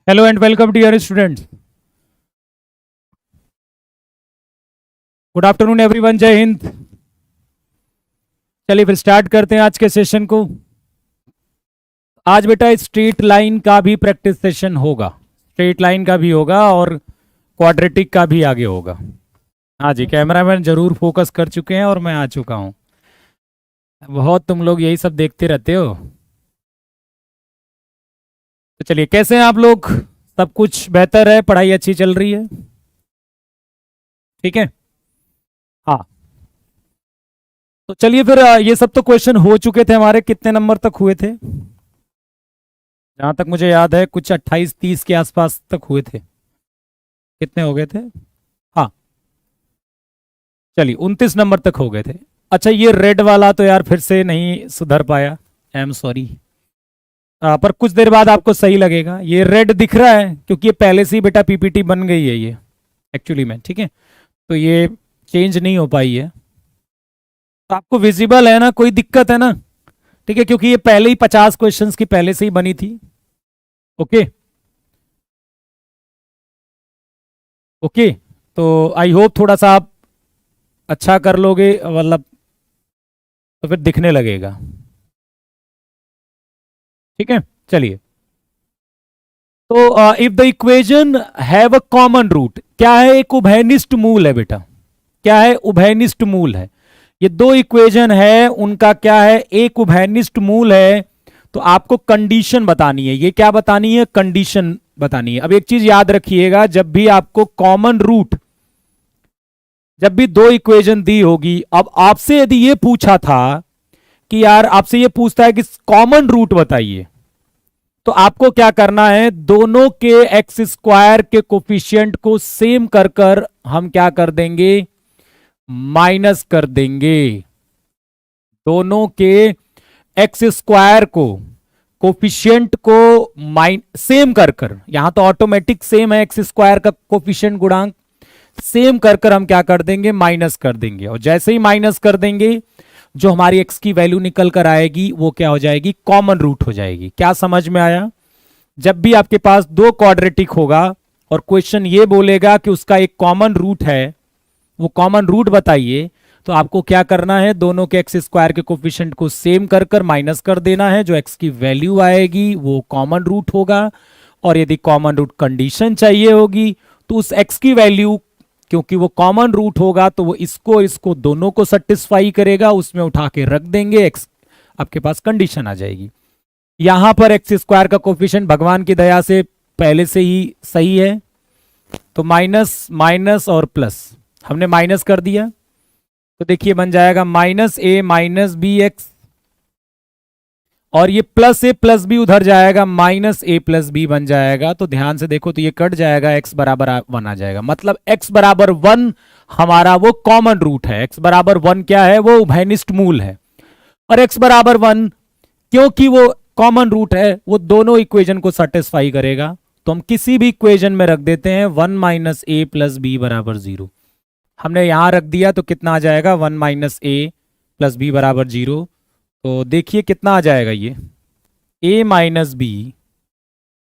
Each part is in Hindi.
Hello and welcome dear students. Good afternoon everyone, जय हिंद। चलिए फिर स्टार्ट करते हैं आज के सेशन को। आज बेटा स्ट्रेट लाइन का भी प्रैक्टिस सेशन होगा, स्ट्रेट लाइन का भी होगा और क्वाड्रेटिक का भी आगे होगा। हाँ जी, कैमरामैन जरूर फोकस कर चुके हैं और मैं आ चुका हूँ। बहुत तुम लोग यही सब देखते रहते हो। तो चलिए, कैसे हैं आप लोग? सब कुछ बेहतर है, पढ़ाई अच्छी चल रही है? ठीक है। हाँ, तो चलिए फिर ये सब तो क्वेश्चन हो चुके थे हमारे। कितने नंबर तक हुए थे? जहां तक मुझे याद है कुछ 28-30 के आसपास तक हुए थे। कितने हो गए थे? हाँ, चलिए 29 नंबर तक हो गए थे। अच्छा, ये रेड वाला तो यार फिर से नहीं सुधर पाया, आई एम सॉरी। पर कुछ देर बाद आपको सही लगेगा। ये रेड दिख रहा है क्योंकि ये पहले से ही बेटा पीपीटी बन गई है ये एक्चुअली में, ठीक है। तो ये चेंज नहीं हो पाई है। तो आपको विजिबल है ना? कोई दिक्कत है ना? ठीक है, क्योंकि ये पहले ही 50 क्वेश्चंस की पहले से ही बनी थी। ओके ओके, तो आई होप थोड़ा सा आप अच्छा कर लोगे, मतलब तो फिर दिखने लगेगा। ठीक है, चलिए। तो if the equation have a common root, क्या है? एक उभयनिष्ठ मूल है बेटा। क्या है? उभयनिष्ठ मूल है। ये दो इक्वेशन है, उनका क्या है? एक उभयनिष्ठ मूल है। तो आपको कंडीशन बतानी है। ये क्या बतानी है? कंडीशन बतानी है। अब एक चीज याद रखिएगा, जब भी आपको कॉमन रूट, जब भी दो इक्वेशन दी होगी, अब आपसे यदि ये पूछा था कि यार, आपसे ये पूछता है कि कॉमन रूट बताइए, तो आपको क्या करना है? दोनों के एक्स स्क्वायर के कोफिशिएंट को सेम कर कर हम क्या कर देंगे? माइनस कर देंगे। दोनों के एक्स स्क्वायर को, कोफिशिएंट को सेम कर कर, यहां तो ऑटोमेटिक सेम है, एक्स स्क्वायर का कोफिशिएंट गुणांक सेम कर कर हम क्या कर देंगे? माइनस कर देंगे। और जैसे ही माइनस कर देंगे, जो हमारी एक्स की वैल्यू निकल कर आएगी वो क्या हो जाएगी? कॉमन रूट हो जाएगी। क्या समझ में आया? जब भी आपके पास दो क्वाड्रेटिक होगा और क्वेश्चन ये बोलेगा कि उसका एक कॉमन रूट है, वो कॉमन रूट बताइए, तो आपको क्या करना है? दोनों के एक्स स्क्वायर के कोफिशिएंट को सेम कर कर माइनस कर देना है। जो एक्स की वैल्यू आएगी वो कॉमन रूट होगा। और यदि कॉमन रूट कंडीशन चाहिए होगी, तो उस एक्स की वैल्यू, क्योंकि वो कॉमन रूट होगा, तो वो इसको दोनों को सेटिस्फाई करेगा, उसमें उठा के रख देंगे, एक्स आपके पास कंडीशन आ जाएगी। यहां पर एक्स स्क्वायर का कोफिशिएंट भगवान की दया से पहले से ही सही है, तो माइनस माइनस और प्लस हमने माइनस कर दिया, तो देखिए बन जाएगा माइनस ए माइनस बी एक्स, और ये प्लस ए प्लस बी उधर जाएगा, माइनस ए प्लस बी बन जाएगा। तो ध्यान से देखो, तो ये कट जाएगा, एक्स बराबर 1 आ जाएगा। मतलब एक्स बराबर 1 हमारा वो कॉमन रूट है। एक्स बराबर 1 क्या है? वो उभयनिष्ठ मूल है। और एक्स बराबर 1 क्योंकि वो कॉमन रूट है, वो दोनों इक्वेशन को सेटिस्फाई करेगा। तो हम किसी भी इक्वेशन में रख देते हैं 1 माइनस ए प्लस बी बराबर 0। हमने यहां रख दिया तो कितना आ जाएगा? 1 माइनस ए प्लस बी बराबर 0। तो देखिए कितना आ जाएगा ये, a माइनस बी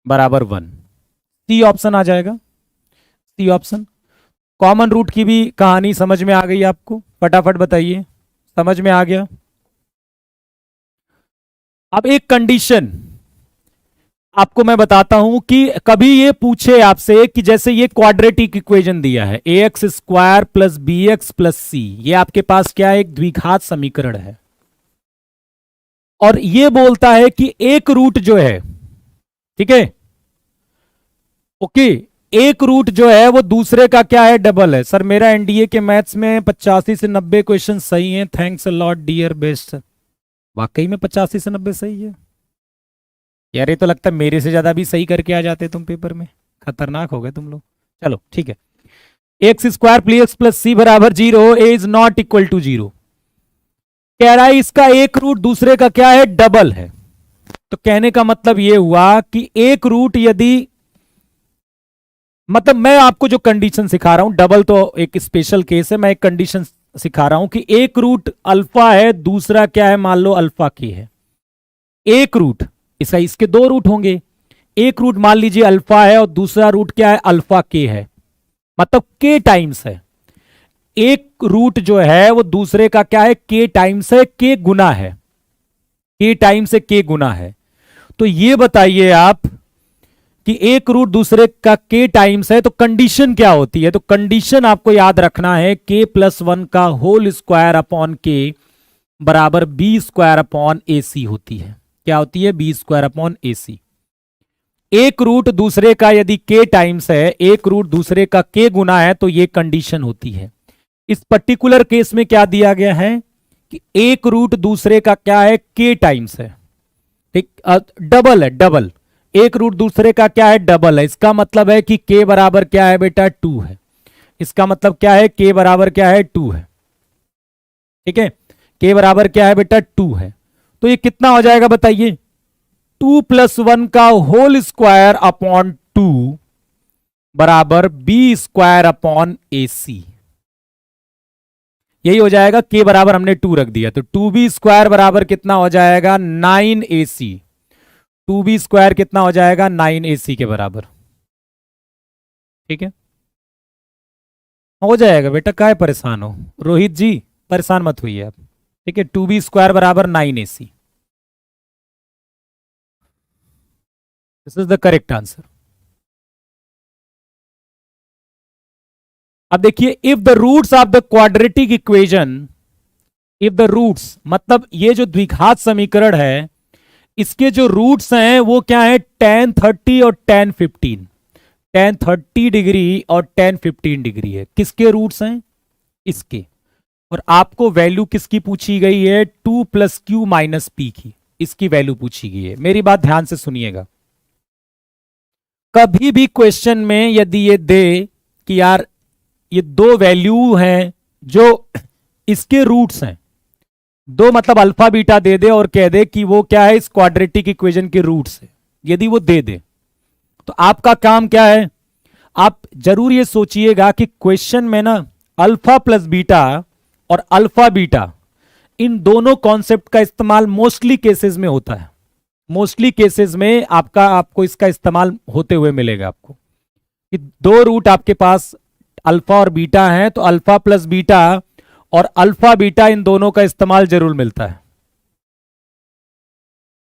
बराबर 1। सी ऑप्शन आ जाएगा, सी ऑप्शन। कॉमन रूट की भी कहानी समझ में आ गई आपको? फटाफट बताइए, समझ में आ गया? अब एक कंडीशन आपको मैं बताता हूं कि कभी ये पूछे आपसे कि जैसे ये क्वाड्रेटिक इक्वेशन दिया है, a x square plus b x plus c, ये आपके पास क्या है? एक द्विघात समीकरण है। और ये बोलता है कि एक रूट जो है, ठीक है, ओके, एक रूट जो है वो दूसरे का क्या है? डबल है। सर मेरा एनडीए के मैथ्स में 85 से 90 क्वेश्चन सही हैं, thanks a lot dear best. वाकई में 85 से 90 सही है यार? ये तो लगता है मेरे से ज्यादा भी सही करके आ जाते तुम पेपर में। खतरनाक हो गए तुम लोग। चलो ठीक है, x square plus x plus c बराबर 0, a is not equal to 0। कह रहा है इसका एक रूट दूसरे का क्या है? डबल है। तो कहने का मतलब यह हुआ कि एक रूट यदि, मतलब मैं आपको जो कंडीशन सिखा रहा हूं, डबल तो एक स्पेशल केस है, मैं एक कंडीशन सिखा रहा हूं कि एक रूट अल्फा है, दूसरा क्या है? मान लो अल्फा की है। एक रूट, इसका इसके दो रूट होंगे, एक रूट मान लीजिए अल्फा है और दूसरा रूट क्या है, अल्फा के है, मतलब के टाइम्स है। एक रूट जो है वो दूसरे का क्या है, के टाइम्स है, के गुना है, के टाइम्स से के गुना है। तो ये बताइए आप कि एक रूट दूसरे का के टाइम्स है तो कंडीशन क्या होती है। तो कंडीशन आपको याद रखना है के प्लस वन का होल स्क्वायर अपॉन के बराबर बी स्क्वायर अपॉन ए सी होती है। क्या होती है, बी स्क्वायर अपॉन ए सी। एक रूट दूसरे का यदि के टाइम्स है, एक रूट दूसरे का के गुना है, तो ये कंडीशन होती है। इस पर्टिकुलर केस में क्या दिया गया है कि एक रूट दूसरे का क्या है, के टाइम्स है, ठीक, डबल है, डबल। एक रूट दूसरे का क्या है, डबल है। इसका मतलब है कि के बराबर क्या है बेटा, 2 है। इसका मतलब क्या है, के बराबर क्या है, 2 है। ठीक है, के बराबर क्या है बेटा, 2 है। तो ये कितना हो जाएगा बताइए, 2 प्लस 1 का होल स्क्वायर अपॉन 2 बराबर बी स्क्वायर अपॉन ए सी। यही हो जाएगा, के बराबर हमने 2 रख दिया तो 2b स्क्वायर बराबर कितना हो जाएगा, 9ac। 2b स्क्वायर कितना हो जाएगा, 9ac के बराबर। ठीक है, हो जाएगा बेटा, काहे परेशान हो रोहित जी, परेशान मत होइए आप। ठीक है, 2b स्क्वायर बराबर 9ac, this is the correct answer. अब देखिए, if the roots of the quadratic equation, if the roots मतलब ये जो द्विघात समीकरण है, इसके जो रूट्स हैं वो क्या है, tan 30 और tan 15। tan 30 डिग्री और tan 15 डिग्री है। किसके रूट्स हैं, इसके। और आपको वैल्यू किसकी पूछी गई है, 2 प्लस क्यू माइनस पी की, इसकी वैल्यू पूछी गई है। मेरी बात ध्यान से सुनिएगा, कभी भी क्वेश्चन में यदि ये दे कि यार ये दो वैल्यू हैं जो इसके रूट्स हैं, दो मतलब अल्फा बीटा दे दे और कह दे कि वो क्या है, इस क्वाड्रेटिक इक्वेशन के रूट्स है, यदि वो दे दे तो आपका काम क्या है, आप जरूर ये सोचिएगा कि क्वेश्चन में ना अल्फा प्लस बीटा और अल्फा बीटा, इन दोनों कॉन्सेप्ट का इस्तेमाल मोस्टली केसेस में होता है। मोस्टली केसेस में आपको इसका इस्तेमाल होते हुए मिलेगा आपको कि दो रूट आपके पास अल्फा और बीटा हैं, तो अल्फा प्लस बीटा और अल्फा बीटा, इन दोनों का इस्तेमाल जरूर मिलता है।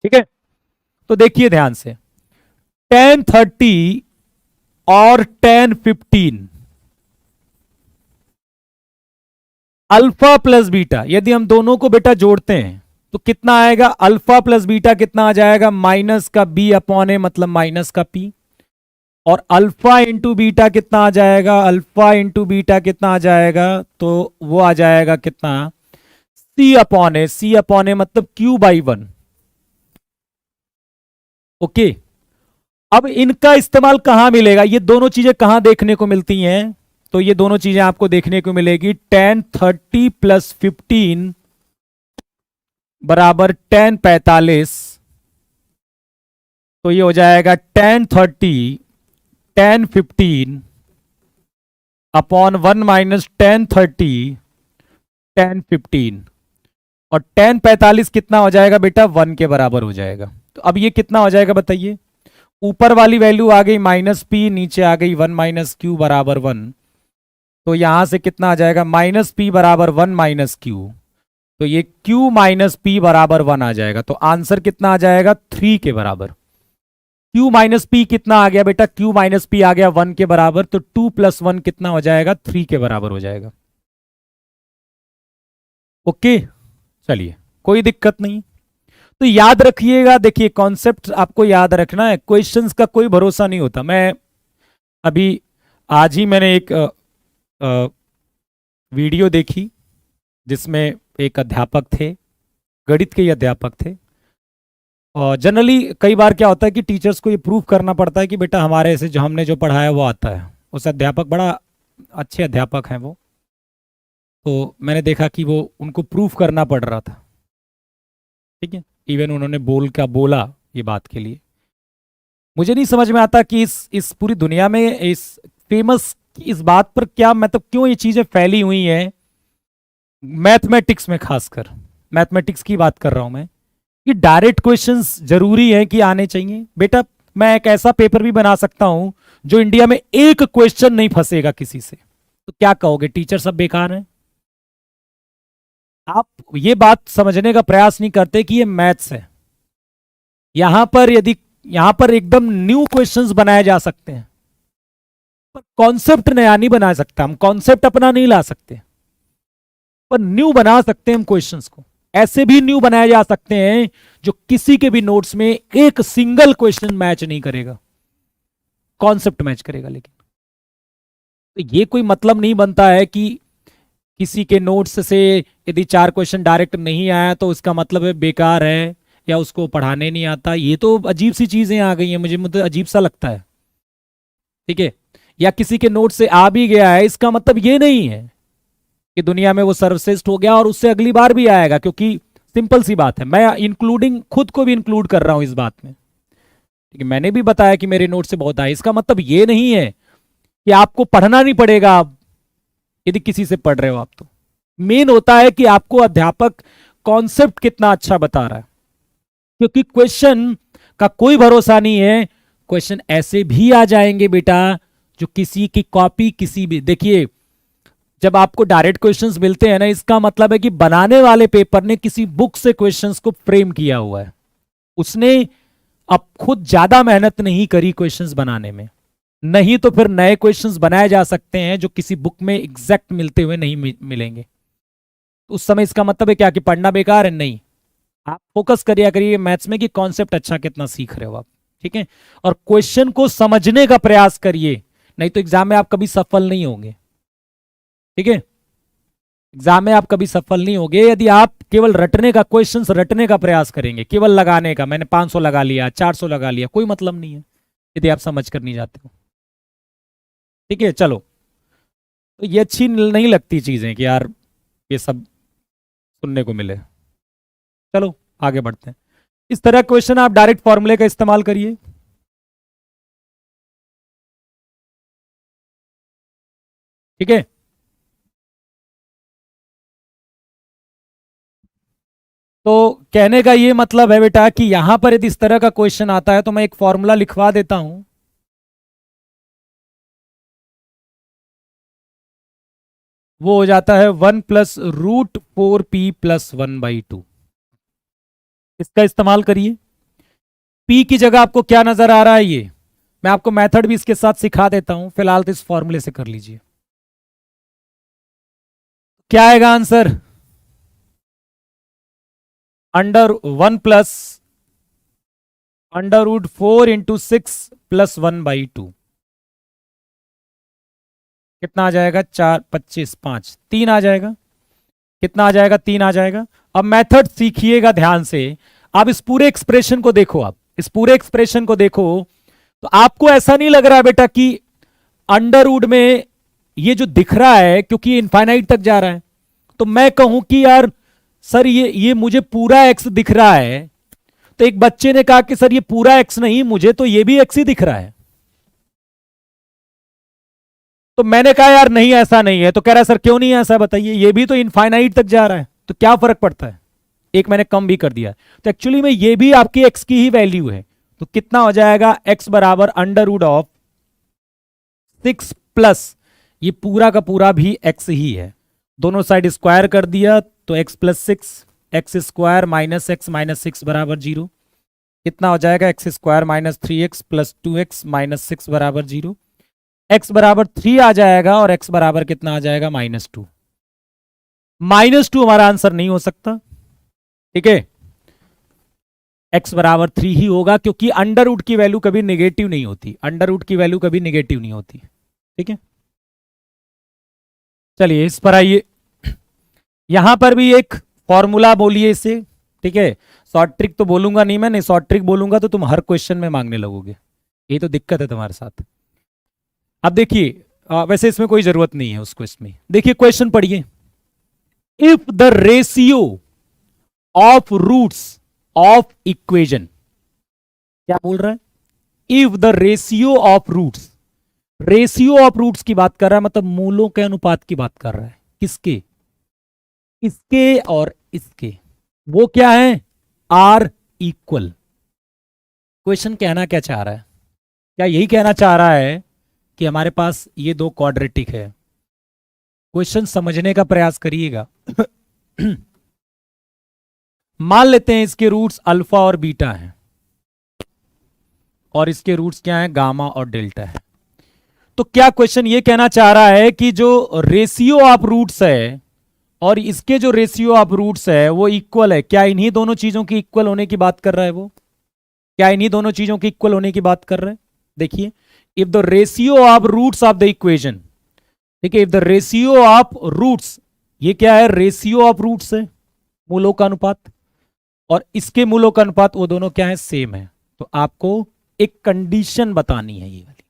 ठीक है, तो देखिए ध्यान से, tan 30 और tan 15, अल्फा प्लस बीटा, यदि हम दोनों को बेटा जोड़ते हैं तो कितना आएगा, अल्फा प्लस बीटा कितना आ जाएगा, माइनस का बी अपॉन ए, मतलब माइनस का पी। और अल्फा इंटू बीटा कितना आ जाएगा, अल्फा इंटू बीटा कितना आ जाएगा, तो वो आ जाएगा कितना, सी अपॉन ए। सी अपॉन ए मतलब क्यू बाई 1। ओके, अब इनका इस्तेमाल कहां मिलेगा, ये दोनों चीजें कहां देखने को मिलती हैं, तो ये दोनों चीजें आपको देखने को मिलेगी, tan 30 प्लस 15 बराबर tan 45। तो ये हो जाएगा tan 30 tan 15 upon 1 minus tan 30 tan 15। और tan 45 कितना हो जाएगा बेटा, 1 के बराबर हो जाएगा। तो अब ये कितना हो जाएगा बताइए, ऊपर वाली वैल्यू आ गई माइनस पी, नीचे आ गई 1 माइनस क्यू बराबर 1। तो यहां से कितना आ जाएगा, माइनस पी बराबर 1 माइनस क्यू, तो ये q माइनस पी बराबर 1 आ जाएगा। तो आंसर कितना आ जाएगा, 3 के बराबर। q माइनस पी कितना आ गया बेटा, q माइनस पी आ गया 1 के बराबर, तो 2 प्लस 1 कितना हो जाएगा, 3 के बराबर हो जाएगा। ओके, चलिए कोई दिक्कत नहीं। तो याद रखिएगा, देखिए कॉन्सेप्ट आपको याद रखना है, क्वेश्चंस का कोई भरोसा नहीं होता। मैं अभी आज ही मैंने एक वीडियो देखी जिसमें एक अध्यापक थे, गणित के ही अध्यापक थे। और जनरली कई बार क्या होता है कि टीचर्स को ये प्रूव करना पड़ता है कि बेटा हमारे से जो हमने जो पढ़ाया वो आता है। उस अध्यापक बड़ा अच्छे अध्यापक हैं वो, तो मैंने देखा कि वो उनको प्रूफ करना पड़ रहा था। ठीक है, इवन उन्होंने बोला ये बात के लिए। मुझे नहीं समझ में आता कि इस पूरी दुनिया में इस फेमस इस बात पर क्या मतलब क्यों ये चीजें फैली हुई हैं, मैथमेटिक्स में, खासकर मैथमेटिक्स की बात कर रहा हूं मैं, कि डायरेक्ट क्वेश्चंस जरूरी है कि आने चाहिए। बेटा मैं एक ऐसा पेपर भी बना सकता हूं जो इंडिया में एक क्वेश्चन नहीं फंसेगा किसी से। तो क्या कहोगे, टीचर सब बेकार हैं? आप ये बात समझने का प्रयास नहीं करते कि ये मैथ्स है। यहां पर एकदम न्यू क्वेश्चंस बनाए जा सकते हैं, पर कॉन्सेप्ट नया नहीं बना सकता। हम कॉन्सेप्ट अपना नहीं ला सकते, पर न्यू बना सकते हैं हम क्वेश्चंस को। ऐसे भी न्यू बनाए जा सकते हैं जो किसी के भी नोट्स में एक सिंगल क्वेश्चन मैच नहीं करेगा, कॉन्सेप्ट मैच करेगा। लेकिन तो ये कोई मतलब नहीं बनता है कि किसी के नोट्स से यदि 4 क्वेश्चन डायरेक्ट नहीं आया तो उसका मतलब है बेकार है या उसको पढ़ाने नहीं आता। ये तो अजीब सी चीजें आ गई हैं, मुझे मतलब अजीब सा लगता है। ठीक है, या किसी के नोट से आ भी गया है, इसका मतलब ये नहीं है कि दुनिया में वो सर्वश्रेष्ठ हो गया और उससे अगली बार भी आएगा। क्योंकि सिंपल सी बात है, मैं इंक्लूडिंग खुद को भी इंक्लूड कर रहा हूं इस बात में। ठीक है, मैंने भी बताया कि मेरे नोट से बहुत आए, इसका मतलब ये नहीं है कि आपको पढ़ना नहीं पड़ेगा। आप यदि किसी से पढ़ रहे हो आप, तो मेन होता है कि आपको अध्यापक कॉन्सेप्ट कितना अच्छा बता रहा है। क्योंकि क्वेश्चन का कोई भरोसा नहीं है, क्वेश्चन ऐसे भी आ जाएंगे बेटा जो किसी की कॉपी किसी भी, देखिए जब आपको डायरेक्ट क्वेश्चंस मिलते हैं ना, इसका मतलब है कि बनाने वाले पेपर ने किसी बुक से क्वेश्चंस को फ्रेम किया हुआ है। उसने अब खुद ज्यादा मेहनत नहीं करी क्वेश्चंस बनाने में। नहीं तो फिर नए क्वेश्चंस बनाए जा सकते हैं जो किसी बुक में एग्जैक्ट मिलते हुए नहीं मिलेंगे। तो उस समय इसका मतलब है क्या कि पढ़ना बेकार है? नहीं, आप फोकस करिए मैथ्स में कि कॉन्सेप्ट अच्छा कितना सीख रहे हो आप। ठीक है, और क्वेश्चन को समझने का प्रयास करिए, नहीं तो एग्जाम में आप कभी सफल नहीं होंगे। ठीक है, एग्जाम में आप कभी सफल नहीं होंगे यदि आप केवल रटने का, क्वेश्चंस रटने का प्रयास करेंगे, केवल लगाने का। मैंने 500 लगा लिया, 400 लगा लिया, कोई मतलब नहीं है यदि आप समझ कर नहीं जाते हो। ठीक है, चलो, तो ये अच्छी नहीं लगती चीजें कि यार ये सब सुनने को मिले। चलो आगे बढ़ते हैं। इस तरह क्वेश्चन आप डायरेक्ट फॉर्मूले का इस्तेमाल करिए। ठीक है, तो कहने का ये मतलब है बेटा कि यहां पर यदि इस तरह का क्वेश्चन आता है तो मैं एक फॉर्मूला लिखवा देता हूं। वो हो जाता है 1+√4p+1/2। इसका इस्तेमाल करिए। p की जगह आपको क्या नजर आ रहा है, ये मैं आपको मेथड भी इसके साथ सिखा देता हूं, फिलहाल तो इस फॉर्मूले से कर लीजिए। क्या आएगा आंसर? √4 × 6 + 1/2 कितना आ जाएगा? 4, 25, 5, 3 आ जाएगा। कितना आ जाएगा? 3 आ जाएगा। अब मेथड सीखिएगा ध्यान से। आप इस पूरे एक्सप्रेशन को देखो, आप इस पूरे एक्सप्रेशन को देखो, तो आपको ऐसा नहीं लग रहा है बेटा कि अंडर रूट में ये जो दिख रहा है, क्योंकि इनफाइनाइट तक जा रहा है, तो मैं कहूं कि यार सर ये मुझे पूरा एक्स दिख रहा है। तो एक बच्चे ने कहा कि सर ये पूरा एक्स नहीं, मुझे तो ये भी एक्स ही दिख रहा है। तो मैंने कहा यार नहीं, ऐसा नहीं है। तो कह रहा है सर क्यों नहीं है ऐसा, बताइए, ये भी तो इनफाइनाइट तक जा रहा है, तो क्या फर्क पड़ता है? एक मैंने कम भी कर दिया। तो एक्चुअली में ये भी आपकी एक्स की ही वैल्यू है। तो कितना हो जाएगा? एक्स बराबर √6 प्लस ये पूरा का पूरा भी एक्स ही है। दोनों साइड स्क्वायर कर दिया तो x+6, x² - x बराबर 0। कितना हो जाएगा? x² - 3x + 2x - 6 बराबर 0। x बराबर 3 आ जाएगा और x बराबर कितना आ जाएगा? -2। -2 हमारा आंसर नहीं हो सकता। ठीक है, x बराबर 3 ही होगा, क्योंकि अंडर रूट की वैल्यू कभी नेगेटिव नहीं होती। अंडर रूट की वैल्यू कभी नेगेटिव नहीं होती। ठीक है, चलिए इस पर आइए। यहां पर भी एक फॉर्मूला बोलिए इसे। ठीक है, शॉर्ट ट्रिक तो बोलूंगा नहीं मैं, नहीं शॉर्ट ट्रिक बोलूंगा तो तुम हर क्वेश्चन में मांगने लगोगे, ये तो दिक्कत है तुम्हारे साथ। अब देखिए, वैसे इसमें कोई जरूरत नहीं है उस क्वेश्चन में। देखिए क्वेश्चन पढ़िए। If the ratio of roots of equation, क्या बोल रहा है? If the ratio of roots, ratio of roots की बात कर रहा है, मतलब मूलों के अनुपात की बात कर रहा है। किसके? इसके और इसके। वो क्या है? Are equal. क्वेश्चन कहना क्या चाह रहा है? क्या यही कहना चाह रहा है कि हमारे पास ये दो क्वाड्रेटिक है? क्वेश्चन समझने का प्रयास करिएगा। मान लेते हैं इसके रूट्स अल्फा और बीटा हैं और इसके रूट्स क्या हैं, गामा और डेल्टा है। तो क्या क्वेश्चन ये कहना चाह रहा है कि जो रेशियो ऑफ रूट्स है और इसके जो रेशियो ऑफ रूट्स है वो इक्वल है? क्या इन्हीं दोनों चीजों की इक्वल होने की बात कर रहा है वो? क्या इन्हीं दोनों चीजों की इक्वल होने की बात कर रहा है? देखिए, if the ratio of roots of the equation, ठीक है, if the ratio of roots, ये क्या है, रेशियो ऑफ रूट्स है, मूलों का अनुपात, और इसके मूलों का अनुपात, वो दोनों क्या है, सेम है। तो आपको एक कंडीशन बतानी है ये वाली।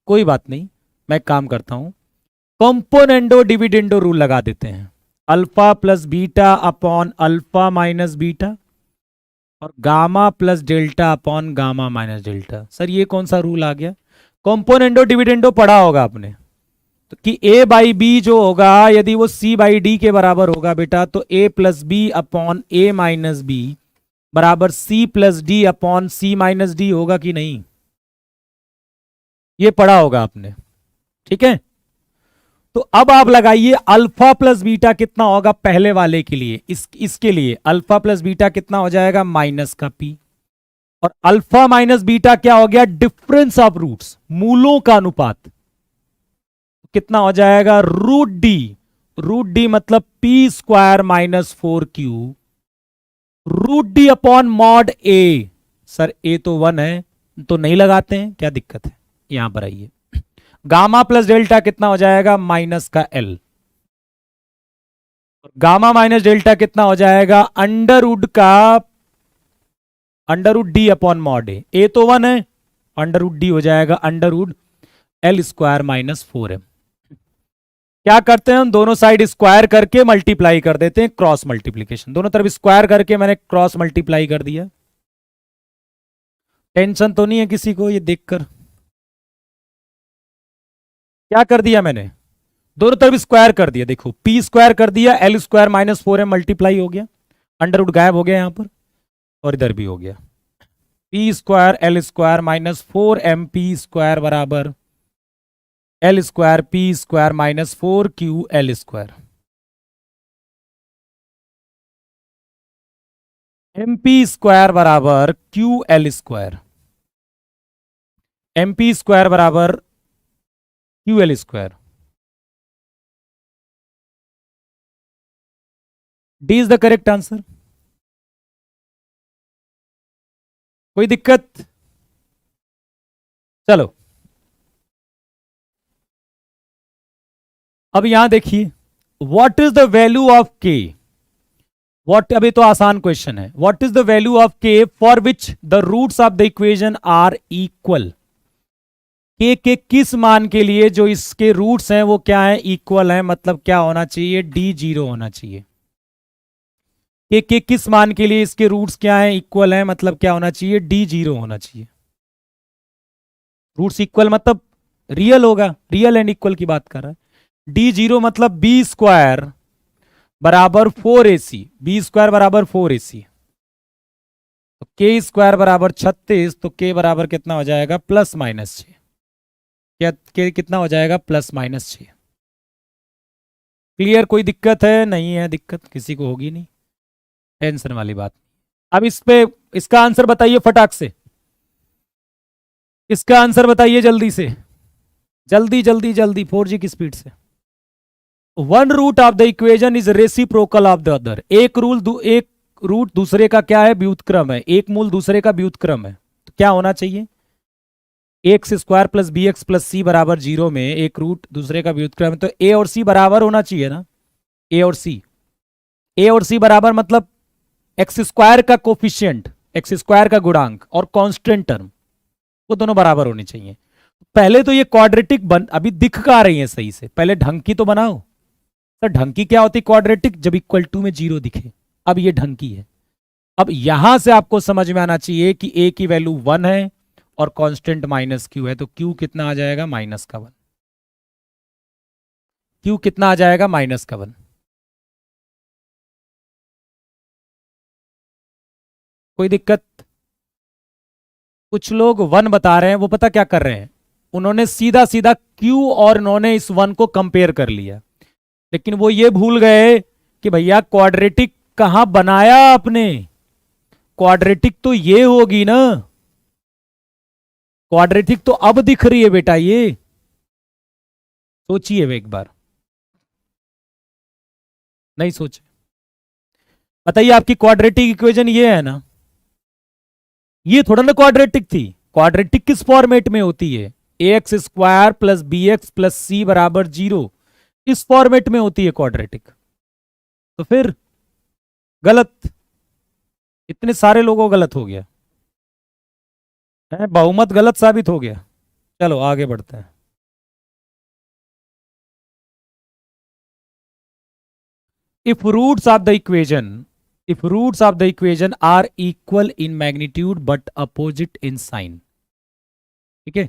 कोई बात नहीं, मैं काम करता हूं, कंपोनेंडो डिविडेंडो रूल लगा देते हैं। Alpha plus beta upon alpha minus beta और gamma plus delta upon gamma minus delta. Sir ये कौन सा रूल आ गया? कंपोनेंडो डिविडेंडो पढ़ा होगा आपने, तो कि ए बाई बी जो होगा यदि वो सी बाई डी के बराबर होगा बेटा, तो ए प्लस बी अपॉन ए माइनस बी बराबर सी प्लस डी अपॉन सी माइनस डी होगा कि नहीं? ये पढ़ा होगा आपने, ठीक है। तो अब आप लगाइए अल्फा प्लस बीटा कितना होगा पहले वाले के लिए, इसके लिए अल्फा प्लस बीटा कितना हो जाएगा, माइनस का पी, और अल्फा माइनस बीटा क्या हो गया, डिफरेंस ऑफ रूट्स, मूलों का अनुपात, कितना हो जाएगा, रूट डी। रूट डी मतलब p square minus 4q root d upon mod a. Sir a तो 1 है तो नहीं लगाते हैं, क्या दिक्कत है? यहां पर आइए, गामा प्लस डेल्टा कितना हो जाएगा, माइनस का एल, गामा माइनस डेल्टा कितना हो जाएगा, अंडरवुड का अंडरवुड डी अपॉन मॉड ए। ए तो 1 है, अंडरवुड डी हो जाएगा Underwood L square minus 4m। क्या करते हैं हम, दोनों साइड स्क्वायर करके मल्टीप्लाई कर देते हैं, क्रॉस मल्टीप्लीकेशन, दोनों तरफ स्क्वायर करके मैंने क्रॉस मल्टीप्लाई कर दिया। टेंशन तो नहीं है किसी को ये देखकर? क्या कर दिया मैंने, दोनों तरफ स्क्वायर कर दिया, देखो पी स्क्वायर कर दिया, L square minus 4m multiply हो गया, अंडरवुड गायब हो गया यहां पर, और इधर भी हो गया, p square l square minus 4m p square बराबर l square p square minus 4q l square. M p square बराबर q l square, m p square बराबर q l square. D is the correct answer. कोई दिक्कत? चलो अब यहां देखिए, what is the value of k, what, अभी तो आसान क्वेश्चन है, what is the value of k for which the roots of the equation are equal. के किस मान के लिए जो इसके रूट्स हैं वो क्या है, इक्वल है, मतलब क्या होना चाहिए, डी 0 होना चाहिए। के किस मान के लिए इसके रूट्स क्या है, इक्वल है, मतलब क्या होना चाहिए, डी 0 होना चाहिए। रूट्स इक्वल मतलब रियल होगा, रियल एंड इक्वल की बात कर रहा है। डी 0 मतलब बी स्क्वायर बराबर 4ac, बी स्क्वायर बराबर 4ac, तो के स्क्वायर बराबर 36, तो के बराबर कितना हो जाएगा, प्लस माइनस 6। क्या के कितना हो जाएगा, प्लस माइनस 6। क्लियर? कोई दिक्कत है? नहीं है दिक्कत, किसी को होगी नहीं, टेंशन वाली बात। अब इस पे इसका आंसर बताइए फटाक से, इसका आंसर बताइए जल्दी से, जल्दी जल्दी जल्दी, 4G की स्पीड से। One root of the equation is reciprocal of the other. एक रूट दूसरे का क्या है, व्युत्क्रम है, एक मूल दूसरे का व्युत्क्रम है, तो क्या होना चाहिए, x square plus b x plus c बराबर 0 में एक रूट दूसरे का व्युत्क्रम है, तो ए और सी बराबर होना चाहिए ना, ए और सी। ए और सी बराबर मतलब एक्स स्क्वायर का कोफिशियंट, एक्स स्क्वायर का गुणांक और कांस्टेंट टर्म, वो दोनों बराबर होने चाहिए। पहले तो ये क्वाड्रेटिक अभी दिख का रही है सही से, पहले ढंग की तो बनाओ। सर ढंग की क्या होती, क्वाड्रेटिक जब इक्वल टू में 0 दिखे, अब ये ढंग की है। अब यहां से आपको समझ में आना चाहिए कि ए की वैल्यू 1 है और कांस्टेंट माइनस क्यू है, तो क्यू कितना आ जाएगा, माइनस का 1। क्यू कितना आ जाएगा, माइनस का 1। कोई दिक्कत? कुछ लोग 1 बता रहे हैं, वो पता क्या कर रहे हैं, उन्होंने सीधा सीधा Q और उन्होंने इस 1 को कंपेयर कर लिया, लेकिन वो ये भूल गए कि भैया क्वाड्रेटिक कहां बनाया आपने, क्वाड्रेटिक तो ये होगी ना, क्वाड्रेटिक तो अब दिख रही है बेटा, ये सोचिए एक बार, नहीं सोचे, बताइए आपकी क्वाड्रेटिक इक्वेशन ये है ना, ये थोड़ा ना क्वाड्रेटिक थी, क्वाड्रेटिक किस फॉर्मेट में होती है, x square plus b x plus c बराबर 0, इस फॉर्मेट में होती है क्वाड्रेटिक। तो फिर गलत, इतने सारे लोगों गलत हो गया है, बहुमत गलत साबित हो गया। चलो आगे बढ़ते हैं। if roots of the equation if roots of the equation are equal in magnitude but opposite in sign, ठीक है,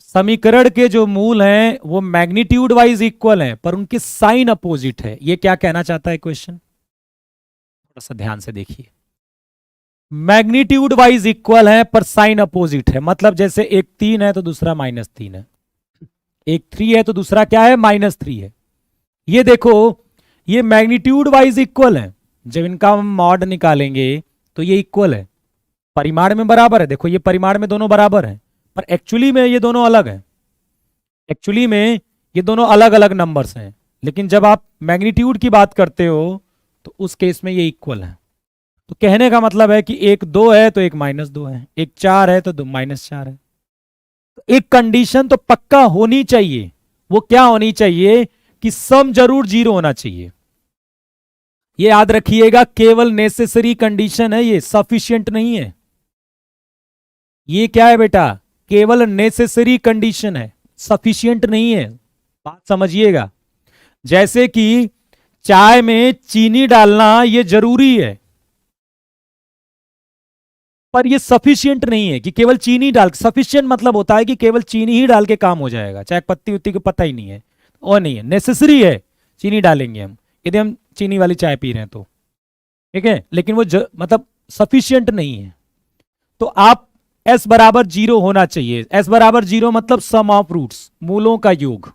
समीकरण के जो मूल हैं वो मैग्नीट्यूड वाइज इक्वल हैं पर उनके साइन अपोजिट है, ये क्या कहना चाहता है क्वेश्चन, थोड़ा सा ध्यान से देखिए, मैग्नीट्यूड वाइज इक्वल है पर साइन अपोजिट है, मतलब जैसे एक 3 है तो दूसरा -3 है, एक 3 है तो दूसरा क्या है, -3 है। ये देखो, ये मैग्नीट्यूड वाइज इक्वल है, जब इनका हम मॉड निकालेंगे तो ये इक्वल है, परिमाण में बराबर है, देखो ये परिमाण में दोनों बराबर हैं, पर एक्चुअली में ये दोनों अलग हैं, एक्चुअली में ये दोनों अलग अलग नंबर्स हैं, लेकिन जब आप मैग्नीट्यूड की बात करते हो तो उस केस में ये इक्वल है। तो कहने का मतलब है कि एक 2 है तो एक -2 है, एक 4 है तो दो -4 है। तो एक कंडीशन तो पक्का होनी चाहिए, वो क्या होनी चाहिए कि सम जरूर 0 होना चाहिए, ये याद रखिएगा, केवल नेसेसरी कंडीशन है, ये सफिशिएंट नहीं है। ये क्या है बेटा, केवल नेसेसरी कंडीशन है, सफिशिएंट नहीं है, बात समझिएगा। जैसे कि चाय में चीनी डालना ये जरूरी है, पर ये सफिशिएंट नहीं है कि केवल चीनी डाल, सफिशिएंट मतलब होता है कि केवल चीनी ही डाल के काम हो जाएगा, चाहे पत्ती उत्ती को पता ही नहीं है, और नहीं है, नेसेसरी है, चीनी डालेंगे हम यदि हम चीनी वाली चाय पी रहे हैं तो, ठीक है, लेकिन वो मतलब सफिशिएंट नहीं है। तो आप s बराबर 0 होना चाहिए, s बराबर 0 मतलब सम ऑफ रूट्स, मूलों का योग,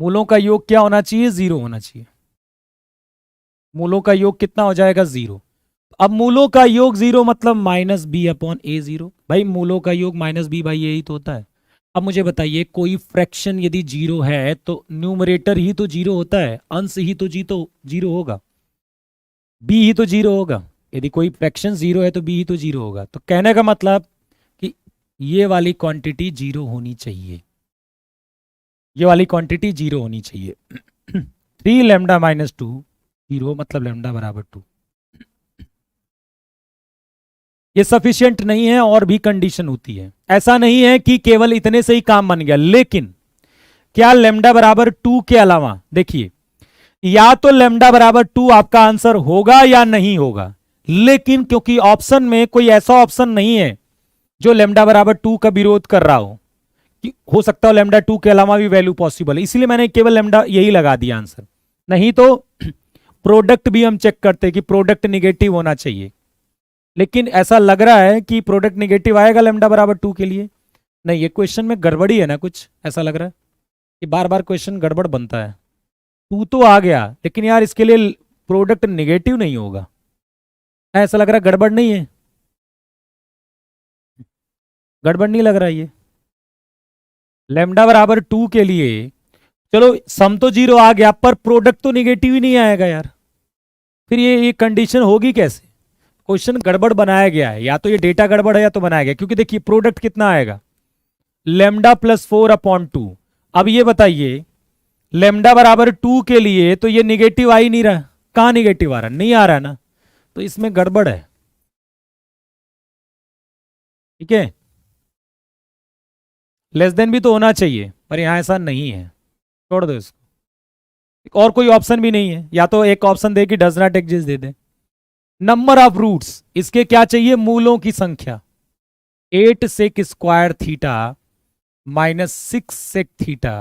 मूलों का योग क्या होना चाहिए, 0 होना चाहिए, मूलों का योग कितना हो जाएगा, 0। अब मूलों का योग 0 मतलब -b/a0, भाई मूलों का योग -b/a ही तो होता है। अब मुझे बताइए, कोई फ्रैक्शन यदि 0 है तो न्यूमरेटर ही तो 0 होता है, अंश ही तो 0 होगा, b ही तो 0 होगा, यदि कोई फ्रैक्शन 0 है तो b ही तो 0 होगा। तो कहने का मतलब कि ये वाली क्वांटिटी 0 होनी चाहिए, ये वाली क्वांटिटी 0 होनी चाहिए। 3 लैम्डा -2 0 मतलब लैम्डा बराबर 2, ये सफिशिएंट नहीं है, और भी कंडीशन होती है, ऐसा नहीं है कि केवल इतने से ही काम बन गया। लेकिन क्या लैम्डा बराबर 2 के अलावा, देखिए, या तो लैम्डा बराबर 2 आपका आंसर होगा या नहीं होगा, लेकिन क्योंकि ऑप्शन में कोई ऐसा ऑप्शन नहीं है जो लैम्डा बराबर 2 का विरोध कर रहा हो, कि हो सकता हो लैम्डा 2 के अलावा भी वैल्यू पॉसिबल है, इसलिए मैंने केवल लैम्डा यही लगा दिया आंसर। नहीं तो प्रोडक्ट भी हम चेक करते कि प्रोडक्ट निगेटिव होना चाहिए, लेकिन ऐसा लग रहा है कि प्रोडक्ट निगेटिव आएगा लैम्डा बराबर 2 के लिए, नहीं, ये क्वेश्चन में गड़बड़ी है ना, कुछ ऐसा लग रहा है कि बार बार क्वेश्चन गड़बड़ बनता है। 2 तो आ गया, लेकिन यार इसके लिए प्रोडक्ट निगेटिव नहीं होगा, ऐसा लग रहा है गड़बड़ नहीं है, गड़बड़ नहीं लग रहा है ये, लैम्डा बराबर 2 के लिए चलो सम तो 0 आ गया, पर प्रोडक्ट तो निगेटिव ही नहीं आएगा यार, फिर ये कंडीशन होगी कैसे, क्वेश्चन गड़बड़ बनाया गया है, या तो ये डेटा गड़बड़ है या तो बनाया गया, क्योंकि देखिए प्रोडक्ट कितना आएगा, लैम्डा +4/2। अब ये बताइए, लैम्डा बराबर 2 के लिए तो ये निगेटिव आ ही नहीं रहा, कहां निगेटिव आ रहा, नहीं आ रहा ना, तो इसमें गड़बड़ है, ठीक है, लेस देन भी तो होना चाहिए, पर यहां ऐसा नहीं है, छोड़ दो इसको, और कोई ऑप्शन भी नहीं है, या तो एक ऑप्शन दे कि डज नॉट एग्जिस्ट दे दे। नंबर ऑफ रूट्स, इसके क्या चाहिए, मूलों की संख्या, 8 sec square theta -6 sec theta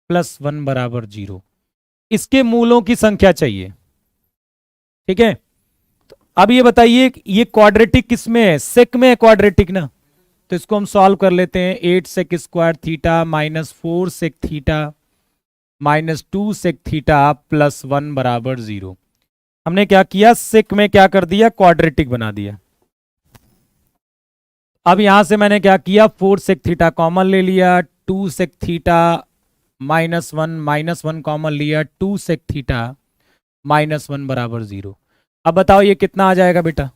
+1 बराबर 0, इसके मूलों की संख्या चाहिए, ठीक है। तो अब ये बताइए ये क्वाड्रेटिक किसमें है, सेक में है क्वाड्रेटिक ना, तो इसको हम सॉल्व कर लेते हैं। 8 sec square theta minus 4 sec theta minus 2 sec theta plus 1 बराबर 0। हमने क्या किया, सेक में क्या कर दिया, क्वाड्रेटिक बना दिया। अब यहां से मैंने क्या किया, 4 सेक थीटा कॉमन ले लिया, 2 sec theta minus one common लिया, 2 सेक थीटा माइनस 1 बराबर 0। अब बताओ ये कितना आ जाएगा बेटा,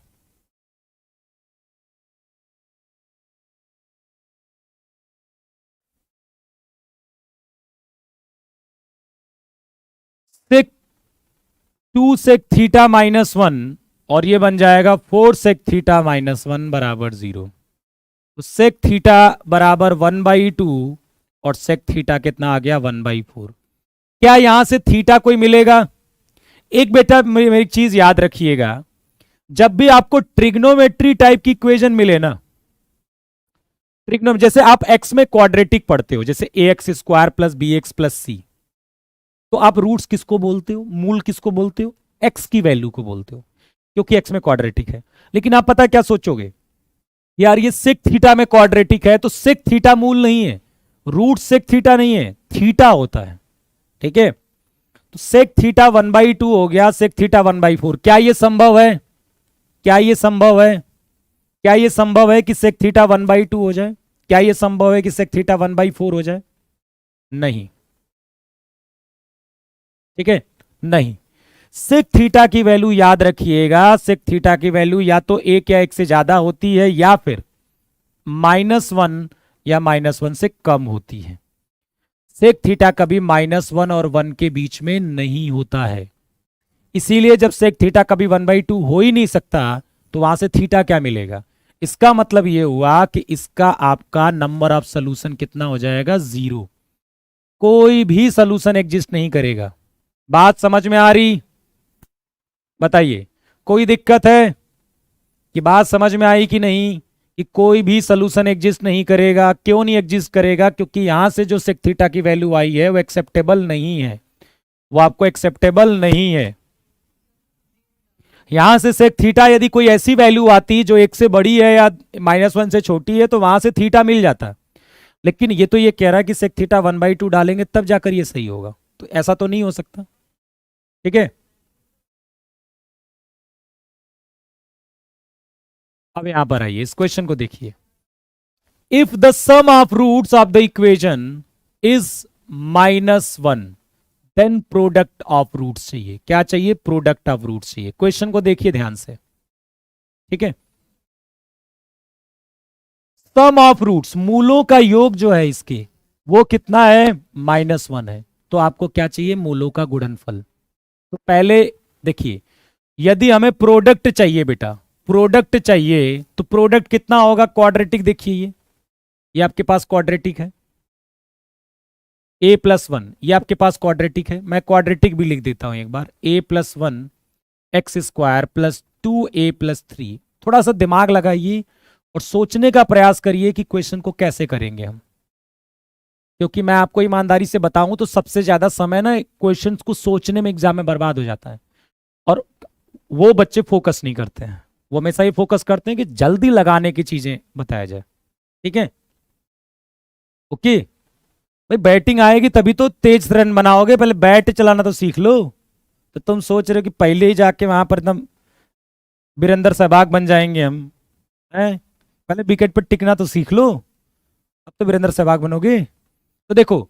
सेक 2 सेक थीटा माइनस 1 और ये बन जाएगा 4 सेक थीटा माइनस 1 बराबर 0। तो सेक थीटा बराबर 1/2 और सेक थीटा कितना आ गया, 1/4। क्या यहां से थीटा कोई मिलेगा? एक बेटा मेरी चीज याद रखिएगा, जब भी आपको ट्रिग्नोमेट्री टाइप की इक्वेशन मिले ना, ट्रिग्नो जैसे आप एक्स में क्वाड्रेटिक पढ़ते हो, जैसे a x square plus b x plus c, तो आप रूट्स किसको बोलते हो, मूल किसको बोलते हो, एक्स की वैल्यू को बोलते हो, क्योंकि एक्स में क्वाड्रेटिक है। लेकिन आप पता क्या सोचोगे, यार ये सेक थीटा में क्वाड्रेटिक है तो सेक थीटा मूल नहीं है, रूट सेक थीटा नहीं है, थीटा होता है। ठीक है, तो सेक थीटा 1/2 हो गया, सेक थीटा 1/4। क्या ये संभव है, क्या ये संभव है, क्या ये संभव है कि सेक थीटा 1/2 हो जाए? क्या ये संभव है कि सेक थीटा 1/4 हो जाए? नहीं। ठीक है, नहीं। सेक थीटा की वैल्यू याद रखिएगा, सेक थीटा की वैल्यू या तो एक या एक से ज्यादा होती है या फिर -1 या -1 से कम होती है। सेक थीटा कभी -1 और 1 के बीच में नहीं होता है। इसीलिए जब सेक थीटा कभी 1/2 हो ही नहीं सकता तो वहां से थीटा क्या मिलेगा, इसका मतलब यह हुआ कि इसका आपका नंबर ऑफ सोल्यूशन कितना हो जाएगा, 0। कोई भी सोल्यूशन एग्जिस्ट नहीं करेगा। बात समझ में आ रही? बताइए, कोई दिक्कत है कि बात समझ में आई कि नहीं, कि कोई भी सोल्यूशन एग्जिस्ट नहीं करेगा? क्यों नहीं एग्जिस्ट करेगा? क्योंकि यहां से जो सेक थीटा की वैल्यू आई है वो एक्सेप्टेबल नहीं है, वो आपको एक्सेप्टेबल नहीं है। यहां से सेक थीटा यदि कोई ऐसी वैल्यू आती जो एक से बड़ी है या -1 से छोटी है तो वहां से थीटा मिल जाता। लेकिन ये तो ये कह रहा है कि सेक थीटा 1/2 डालेंगे तब जाकर ये सही होगा, तो ऐसा तो नहीं हो सकता। ठीक है, अब यहां पर आइए, इस क्वेश्चन को देखिए। If the sum of roots of the equation is -1 then product of roots चाहिए। क्या चाहिए? प्रोडक्ट ऑफ रूट्स चाहिए। क्वेश्चन को देखिए ध्यान से। ठीक है, सम ऑफ रूट्स, मूलों का योग जो है इसके, वो कितना है, -1 है। तो आपको क्या चाहिए, मूलों का गुणनफल। तो पहले देखिए, यदि हमें प्रोडक्ट चाहिए बेटा, प्रोडक्ट चाहिए तो प्रोडक्ट कितना होगा, क्वाड्रेटिक। देखिए ये आपके पास क्वाड्रेटिक है, a+1, ये आपके पास क्वाड्रेटिक है। मैं क्वाड्रेटिक भी लिख देता हूं एक बार, a+1 x square plus 2a+3। थोड़ा सा दिमाग लगाइए और सोचने का प्रयास करिए कि क्वेश्चन को कैसे करेंगे हम, क्योंकि मैं आपको ईमानदारी से बताऊं तो सबसे ज्यादा समय ना क्वेश्चन को सोचने में एग्जाम में बर्बाद हो जाता है, और वो बच्चे फोकस नहीं करते हैं, वो हमेशा ही फोकस करते हैं कि जल्दी लगाने की चीजें बताया जाए। ठीक है, ओके भाई, बैटिंग आएगी तभी तो तेज रन बनाओगे, पहले बैट चलाना तो सीख लो। तो तुम सोच रहे हो कि पहले ही जाके वहां पर एकदम वीरेंद्र सहवाग बन जाएंगे हम, हैं? पहले विकेट पर टिकना तो सीख लो, अब तो वीरेंद्र सहवाग बनोगे। तो देखो,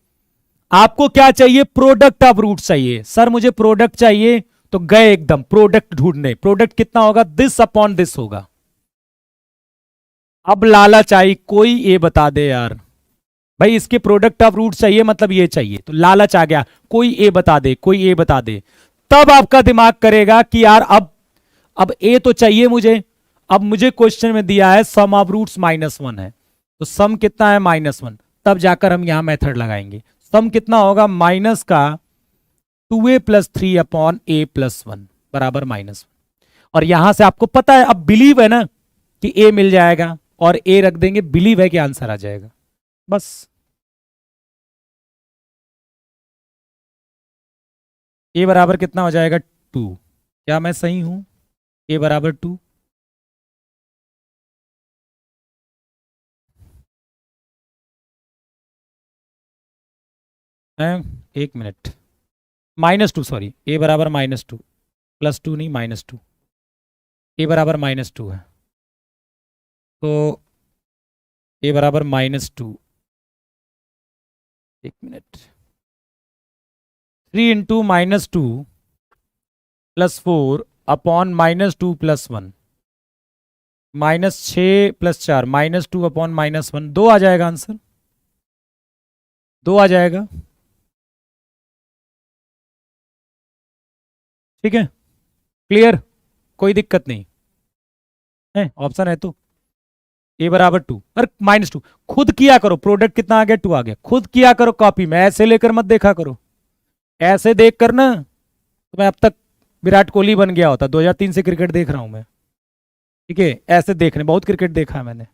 आपको क्या चाहिए, प्रोडक्ट ऑफ रूट चाहिए। सर मुझे प्रोडक्ट चाहिए, तो गए एकदम प्रोडक्ट ढूंढने। प्रोडक्ट कितना होगा, दिस अपॉन दिस होगा। अब लालच आई, कोई ये बता दे यार, भाई इसके प्रोडक्ट ऑफ रूट चाहिए मतलब ये चाहिए, तो लालच आ गया, कोई ए बता दे, कोई ए बता दे। तब आपका दिमाग करेगा कि यार अब ए तो चाहिए मुझे। अब मुझे क्वेश्चन में दिया है सम ऑफ रूट्स -1 है, तो सम कितना है, -1। तब जाकर हम यहां मेथड लगाएंगे। सम कितना होगा, माइनस का 2a+3 अपॉन a+1 बराबर -1। और यहां से आपको पता है, अब बिलीव है ना कि ए मिल जाएगा, और ए रख देंगे, बिलीव है कि आंसर आ जाएगा, बस। ए बराबर कितना हो जाएगा, 2। क्या मैं सही हूं? ए बराबर 2, एक मिनट, -2, सॉरी, ए बराबर -2, +2 नहीं, -2, ए बराबर -2 है, तो ए बराबर -2, एक मिनट, 3 इंटू -2 +4 अपॉन -2 +1, -6 +4, -2 अपॉन -1, 2 आ जाएगा आंसर, 2 आ जाएगा। ठीक है, क्लियर, कोई दिक्कत नहीं है, ऑप्शन है तो ए बराबर 2 और -2, खुद किया करो, प्रोडक्ट कितना आ गया, 2 आ गया, खुद किया करो कॉपी में, ऐसे लेकर मत देखा करो, ऐसे देख कर ना तो मैं अब तक विराट कोहली बन गया होता, 2003 से क्रिकेट देख रहा हूं मैं। ठीक है, ऐसे देखने बहुत क्रिकेट देखा है मैंने,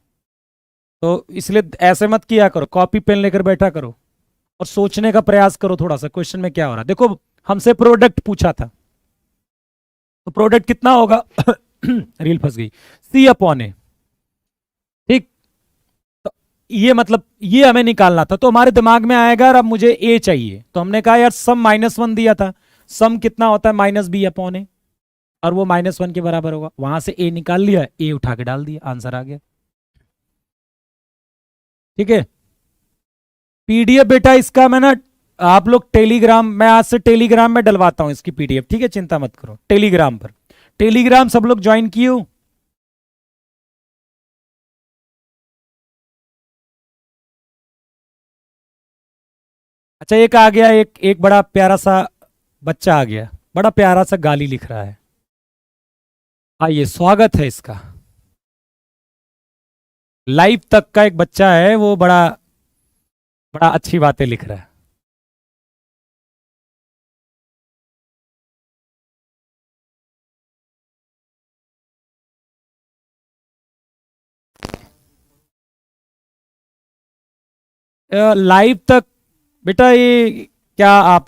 तो इसलिए ऐसे मत किया करो, कॉपी पेन लेकर बैठा करो और सोचने का प्रयास करो थोड़ा सा, क्वेश्चन में क्या हो रहा है। देखो हमसे प्रोडक्ट पूछा था, तो प्रोडक्ट कितना होगा रील फंस गई, सी अपॉन ए, ठीक, तो ये मतलब ये हमें निकालना था, तो हमारे दिमाग में आएगा अब मुझे ए चाहिए, तो हमने कहा यार सम -1 दिया था, सम कितना होता है -b अपॉन ए, और वो -1 के बराबर होगा, वहां से ए निकाल लिया, ए उठा के डाल दिया, आंसर आ गया। ठीक है, पीडीएफ बेटा इसका मैं ना, आप लोग टेलीग्राम, मैं आज से टेलीग्राम में डलवाता हूं इसकी पीडीएफ, ठीक है, चिंता मत करो, टेलीग्राम पर, टेलीग्राम सब लोग ज्वाइन किए हो? अच्छा, एक आ गया, एक बड़ा प्यारा सा बच्चा आ गया, बड़ा प्यारा सा गाली लिख रहा है, आइए स्वागत है इसका, लाइव तक का एक बच्चा है, वो बड़ा बड़ा अच्छी बातें लिख रहा है। लाइव तक बेटा, ये क्या आप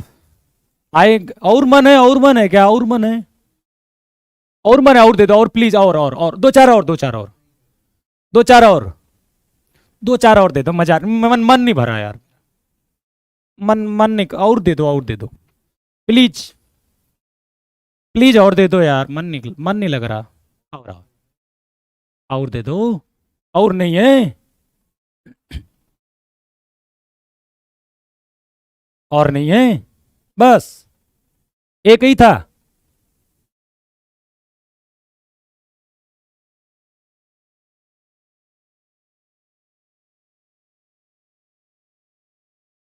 आए, और मन है, और मन है क्या, और मन है, और मन है, और दे दो, और प्लीज, और दो चार और, दो चार और, दो चार और, दो चार और दे दो, मजा, मन नहीं भरा यार, मन नहीं, और दे दो, और दे दो, प्लीज प्लीज, और दे दो यार, मन नहीं लग रहा, और दे दो, और नहीं है, और नहीं है, बस एक ही था।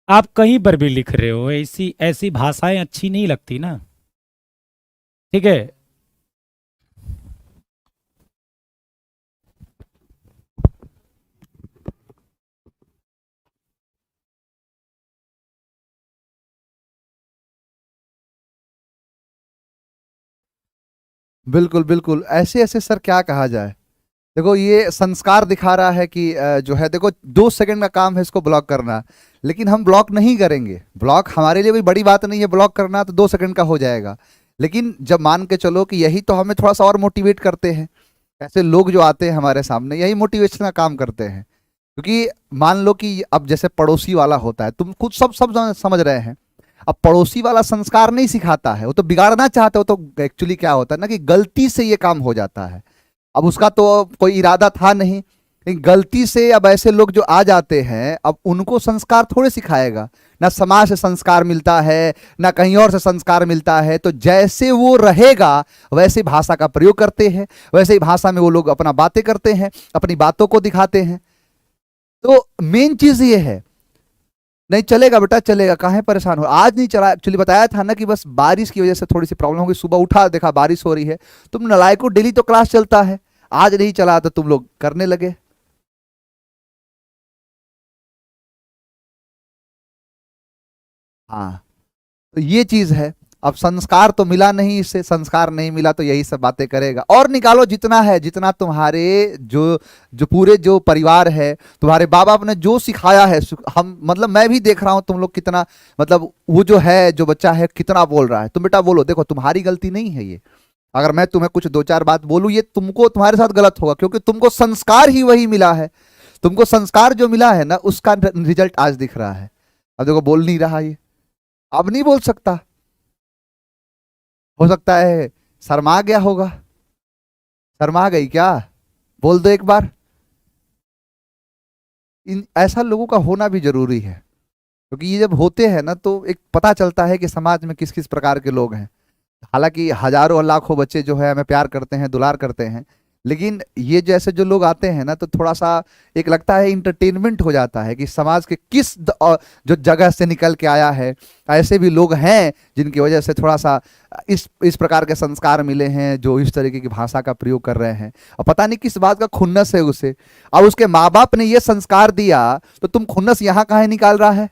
आप कहीं पर भी लिख रहे हो, ऐसी ऐसी भाषाएं अच्छी नहीं लगती ना। ठीक है, बिल्कुल बिल्कुल, ऐसे ऐसे सर क्या कहा जाए। देखो ये संस्कार दिखा रहा है कि जो है, देखो 2 सेकंड का काम है इसको ब्लॉक करना, लेकिन हम ब्लॉक नहीं करेंगे। ब्लॉक हमारे लिए कोई बड़ी बात नहीं है, ब्लॉक करना तो 2 सेकंड का हो जाएगा। लेकिन जब मान के चलो कि यही तो हमें थोड़ा सा और मोटिवेट करते हैं, ऐसे लोग जो आते हैं हमारे सामने यही मोटिवेशन का काम करते हैं। क्योंकि मान लो कि अब जैसे पड़ोसी वाला होता है, तुम खुद सब सब समझ रहे हैं, अब पड़ोसी वाला संस्कार नहीं सिखाता है, वो तो बिगाड़ना चाहता है, वो तो एक्चुअली क्या होता है ना कि गलती से ये काम हो जाता है। अब उसका तो कोई इरादा था नहीं, लेकिन गलती से अब ऐसे लोग जो आ जाते हैं, अब उनको संस्कार थोड़े सिखाएगा, ना समाज से संस्कार मिलता है, ना कहीं और से संस्कार मिलता है। तो जैसे वो रहेगा वैसे भाषा का प्रयोग करते हैं, वैसे ही भाषा में वो लोग अपना बातें करते हैं, अपनी बातों को दिखाते हैं। तो मेन चीज ये है, नहीं चलेगा बेटा, चलेगा, काहे परेशान हो, आज नहीं चला, एक्चुअली बताया था ना कि बस बारिश की वजह से थोड़ी सी प्रॉब्लम हो गई, सुबह उठा देखा बारिश हो रही है। तुम नलायको, डेली तो क्लास चलता है, आज नहीं चला तो तुम लोग करने लगे। हाँ, तो ये चीज है। अब संस्कार तो मिला नहीं, इससे संस्कार नहीं मिला तो यही सब बातें करेगा। और निकालो जितना है, जितना तुम्हारे जो जो पूरे जो परिवार है, तुम्हारे बाप बाप ने जो सिखाया है, हम मतलब मैं भी देख रहा हूं तुम लोग कितना, मतलब वो जो है, जो बच्चा है कितना बोल रहा है। तुम बेटा बोलो, देखो तुम्हारी गलती नहीं है ये, अगर मैं तुम्हें कुछ दो चार बात बोलूं, ये तुमको तुम्हारे साथ गलत होगा, क्योंकि तुमको संस्कार ही वही मिला है। तुमको संस्कार जो मिला है ना, उसका रिजल्ट आज दिख रहा है। अब देखो बोल नहीं रहा ये, अब नहीं बोल सकता, हो सकता है शर्मा गया होगा। शर्मा गई क्या? बोल दो एक बार। इन ऐसा लोगों का होना भी जरूरी है, क्योंकि ये जब होते हैं ना तो एक पता चलता है कि समाज में किस किस प्रकार के लोग हैं। हालांकि हजारों लाखों बच्चे जो है हमें प्यार करते हैं, दुलार करते हैं, लेकिन ये जैसे जो लोग आते हैं ना तो थोड़ा सा एक लगता है इंटरटेनमेंट हो जाता है कि समाज के जो जगह से निकल के आया है, ऐसे भी लोग हैं जिनकी वजह से थोड़ा सा इस प्रकार के संस्कार मिले हैं, जो इस तरीके की भाषा का प्रयोग कर रहे हैं। और पता नहीं किस बात का खुन्नस है उसे। अब उसके माँ बाप ने ये संस्कार दिया तो तुम खुन्नस यहाँ कहाँ निकाल रहा है?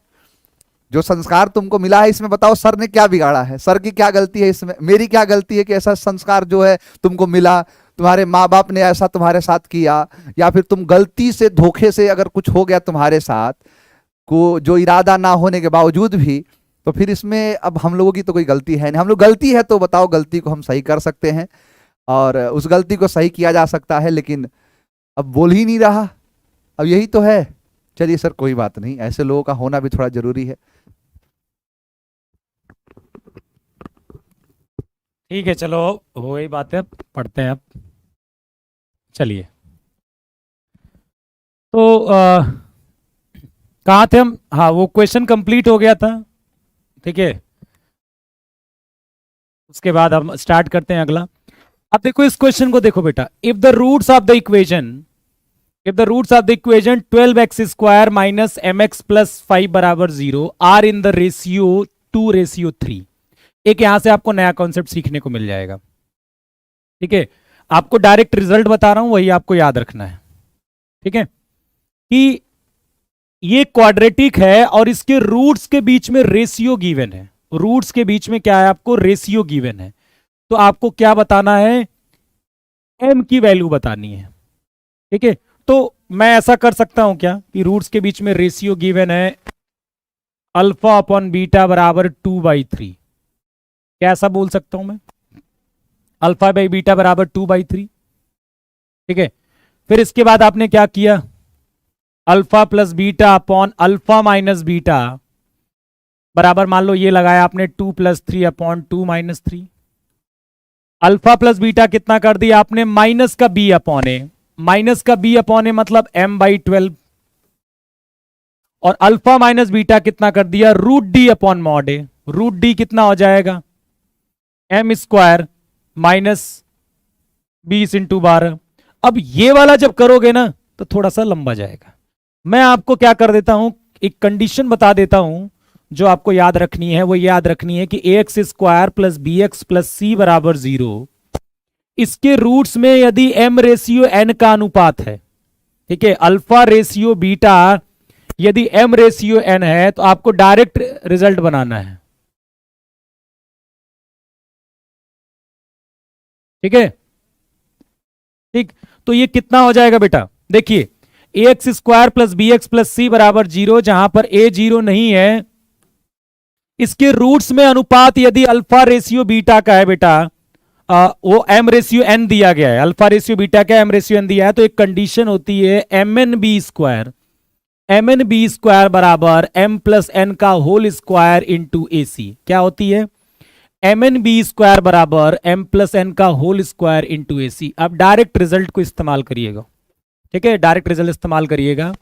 जो संस्कार तुमको मिला है इसमें बताओ सर ने क्या बिगाड़ा है? सर की क्या गलती है इसमें? मेरी क्या गलती है कि ऐसा संस्कार जो है तुमको मिला? तुम्हारे माँ बाप ने ऐसा तुम्हारे साथ किया, या फिर तुम गलती से धोखे से अगर कुछ हो गया तुम्हारे साथ को, जो इरादा ना होने के बावजूद भी, तो फिर इसमें अब हम लोगों की तो कोई गलती है नहीं। हम लोग गलती है तो बताओ, गलती को हम सही कर सकते हैं और उस गलती को सही किया जा सकता है, लेकिन अब बोल ही नहीं रहा। अब यही तो है। चलिए सर कोई बात नहीं, ऐसे लोगों का होना भी थोड़ा जरूरी है। ठीक है, चलो हो गई बात है, पढ़ते हैं अब। चलिए, तो कहाँ थे हम? हाँ, वो क्वेश्चन कंप्लीट हो गया था, ठीक है। उसके बाद हम स्टार्ट करते हैं अगला। अब देखो इस क्वेश्चन को, देखो बेटा, if the roots of the equation 12x² minus mx plus 5 बराबर 0 आर इन द रेशियो 2:3। एक यहां से आपको नया कॉन्सेप्ट सीखने को मिल जाएगा, ठीक है। आपको डायरेक्ट रिजल्ट बता रहा हूं, वही आपको याद रखना है, ठीक है, कि ये क्वाड्रेटिक है और इसके रूट्स के बीच में रेशियो गिवन है। रूट्स के बीच में क्या है? आपको रेशियो गिवन है। तो आपको क्या बताना है? m की वैल्यू बतानी है, ठीक है। तो मैं ऐसा कर सकता हूं क्या कि रूट्स के बीच में रेशियो गिवन है अल्फा अपॉन बीटा बराबर 2/3। क्या ऐसा बोल सकता हूं मैं? अल्फा बाई बीटा बराबर 2/3, ठीक है। फिर इसके बाद आपने क्या किया? Alpha plus beta upon alpha minus beta बराबर, मान लो ये लगाया आपने 2 + 3 अपॉन 2 - 3। अल्फा प्लस बीटा कितना कर दिया आपने? माइनस का बी अपॉन ए। माइनस का बी अपॉन ए मतलब m/12। और अल्फा माइनस बीटा कितना कर दिया? √d अपॉन मॉड ए। √d कितना हो जाएगा? m² minus 20/12। अब ये वाला जब करोगे ना तो थोड़ा सा लंबा जाएगा। मैं आपको क्या कर देता हूं, एक कंडीशन बता देता हूं जो आपको याद रखनी है। वो याद रखनी है कि ax² plus bx plus c बराबर 0, इसके रूट्स में यदि m रेशियो n का अनुपात है, ठीक है, अल्फा रेशियो बीटा यदि m रेशियो n है, तो आपको डायरेक्ट रिजल्ट बनाना है, ठीक है। ठीक, तो ये कितना हो जाएगा बेटा? देखिए, ax² plus bx plus c बराबर 0, जहां पर a 0 नहीं है, इसके रूट्स में अनुपात यदि अल्फा रेशियो बीटा का है बेटा, वो m रेशियो n दिया गया है। अल्फा रेशियो बीटा का m रेशियो n दिया है, तो एक कंडीशन होती है mn/b² बराबर m प्लस n का होल स्क्वायर इंटू AC। क्या होती है? mn/b² बराबर m प्लस n का होल स्क्वायर इंटू AC। अब डायरेक्ट रिजल्ट को इस्तेमाल करिएगा, ठीक है, डायरेक्ट रिजल्ट इस्तेमाल करिएगा।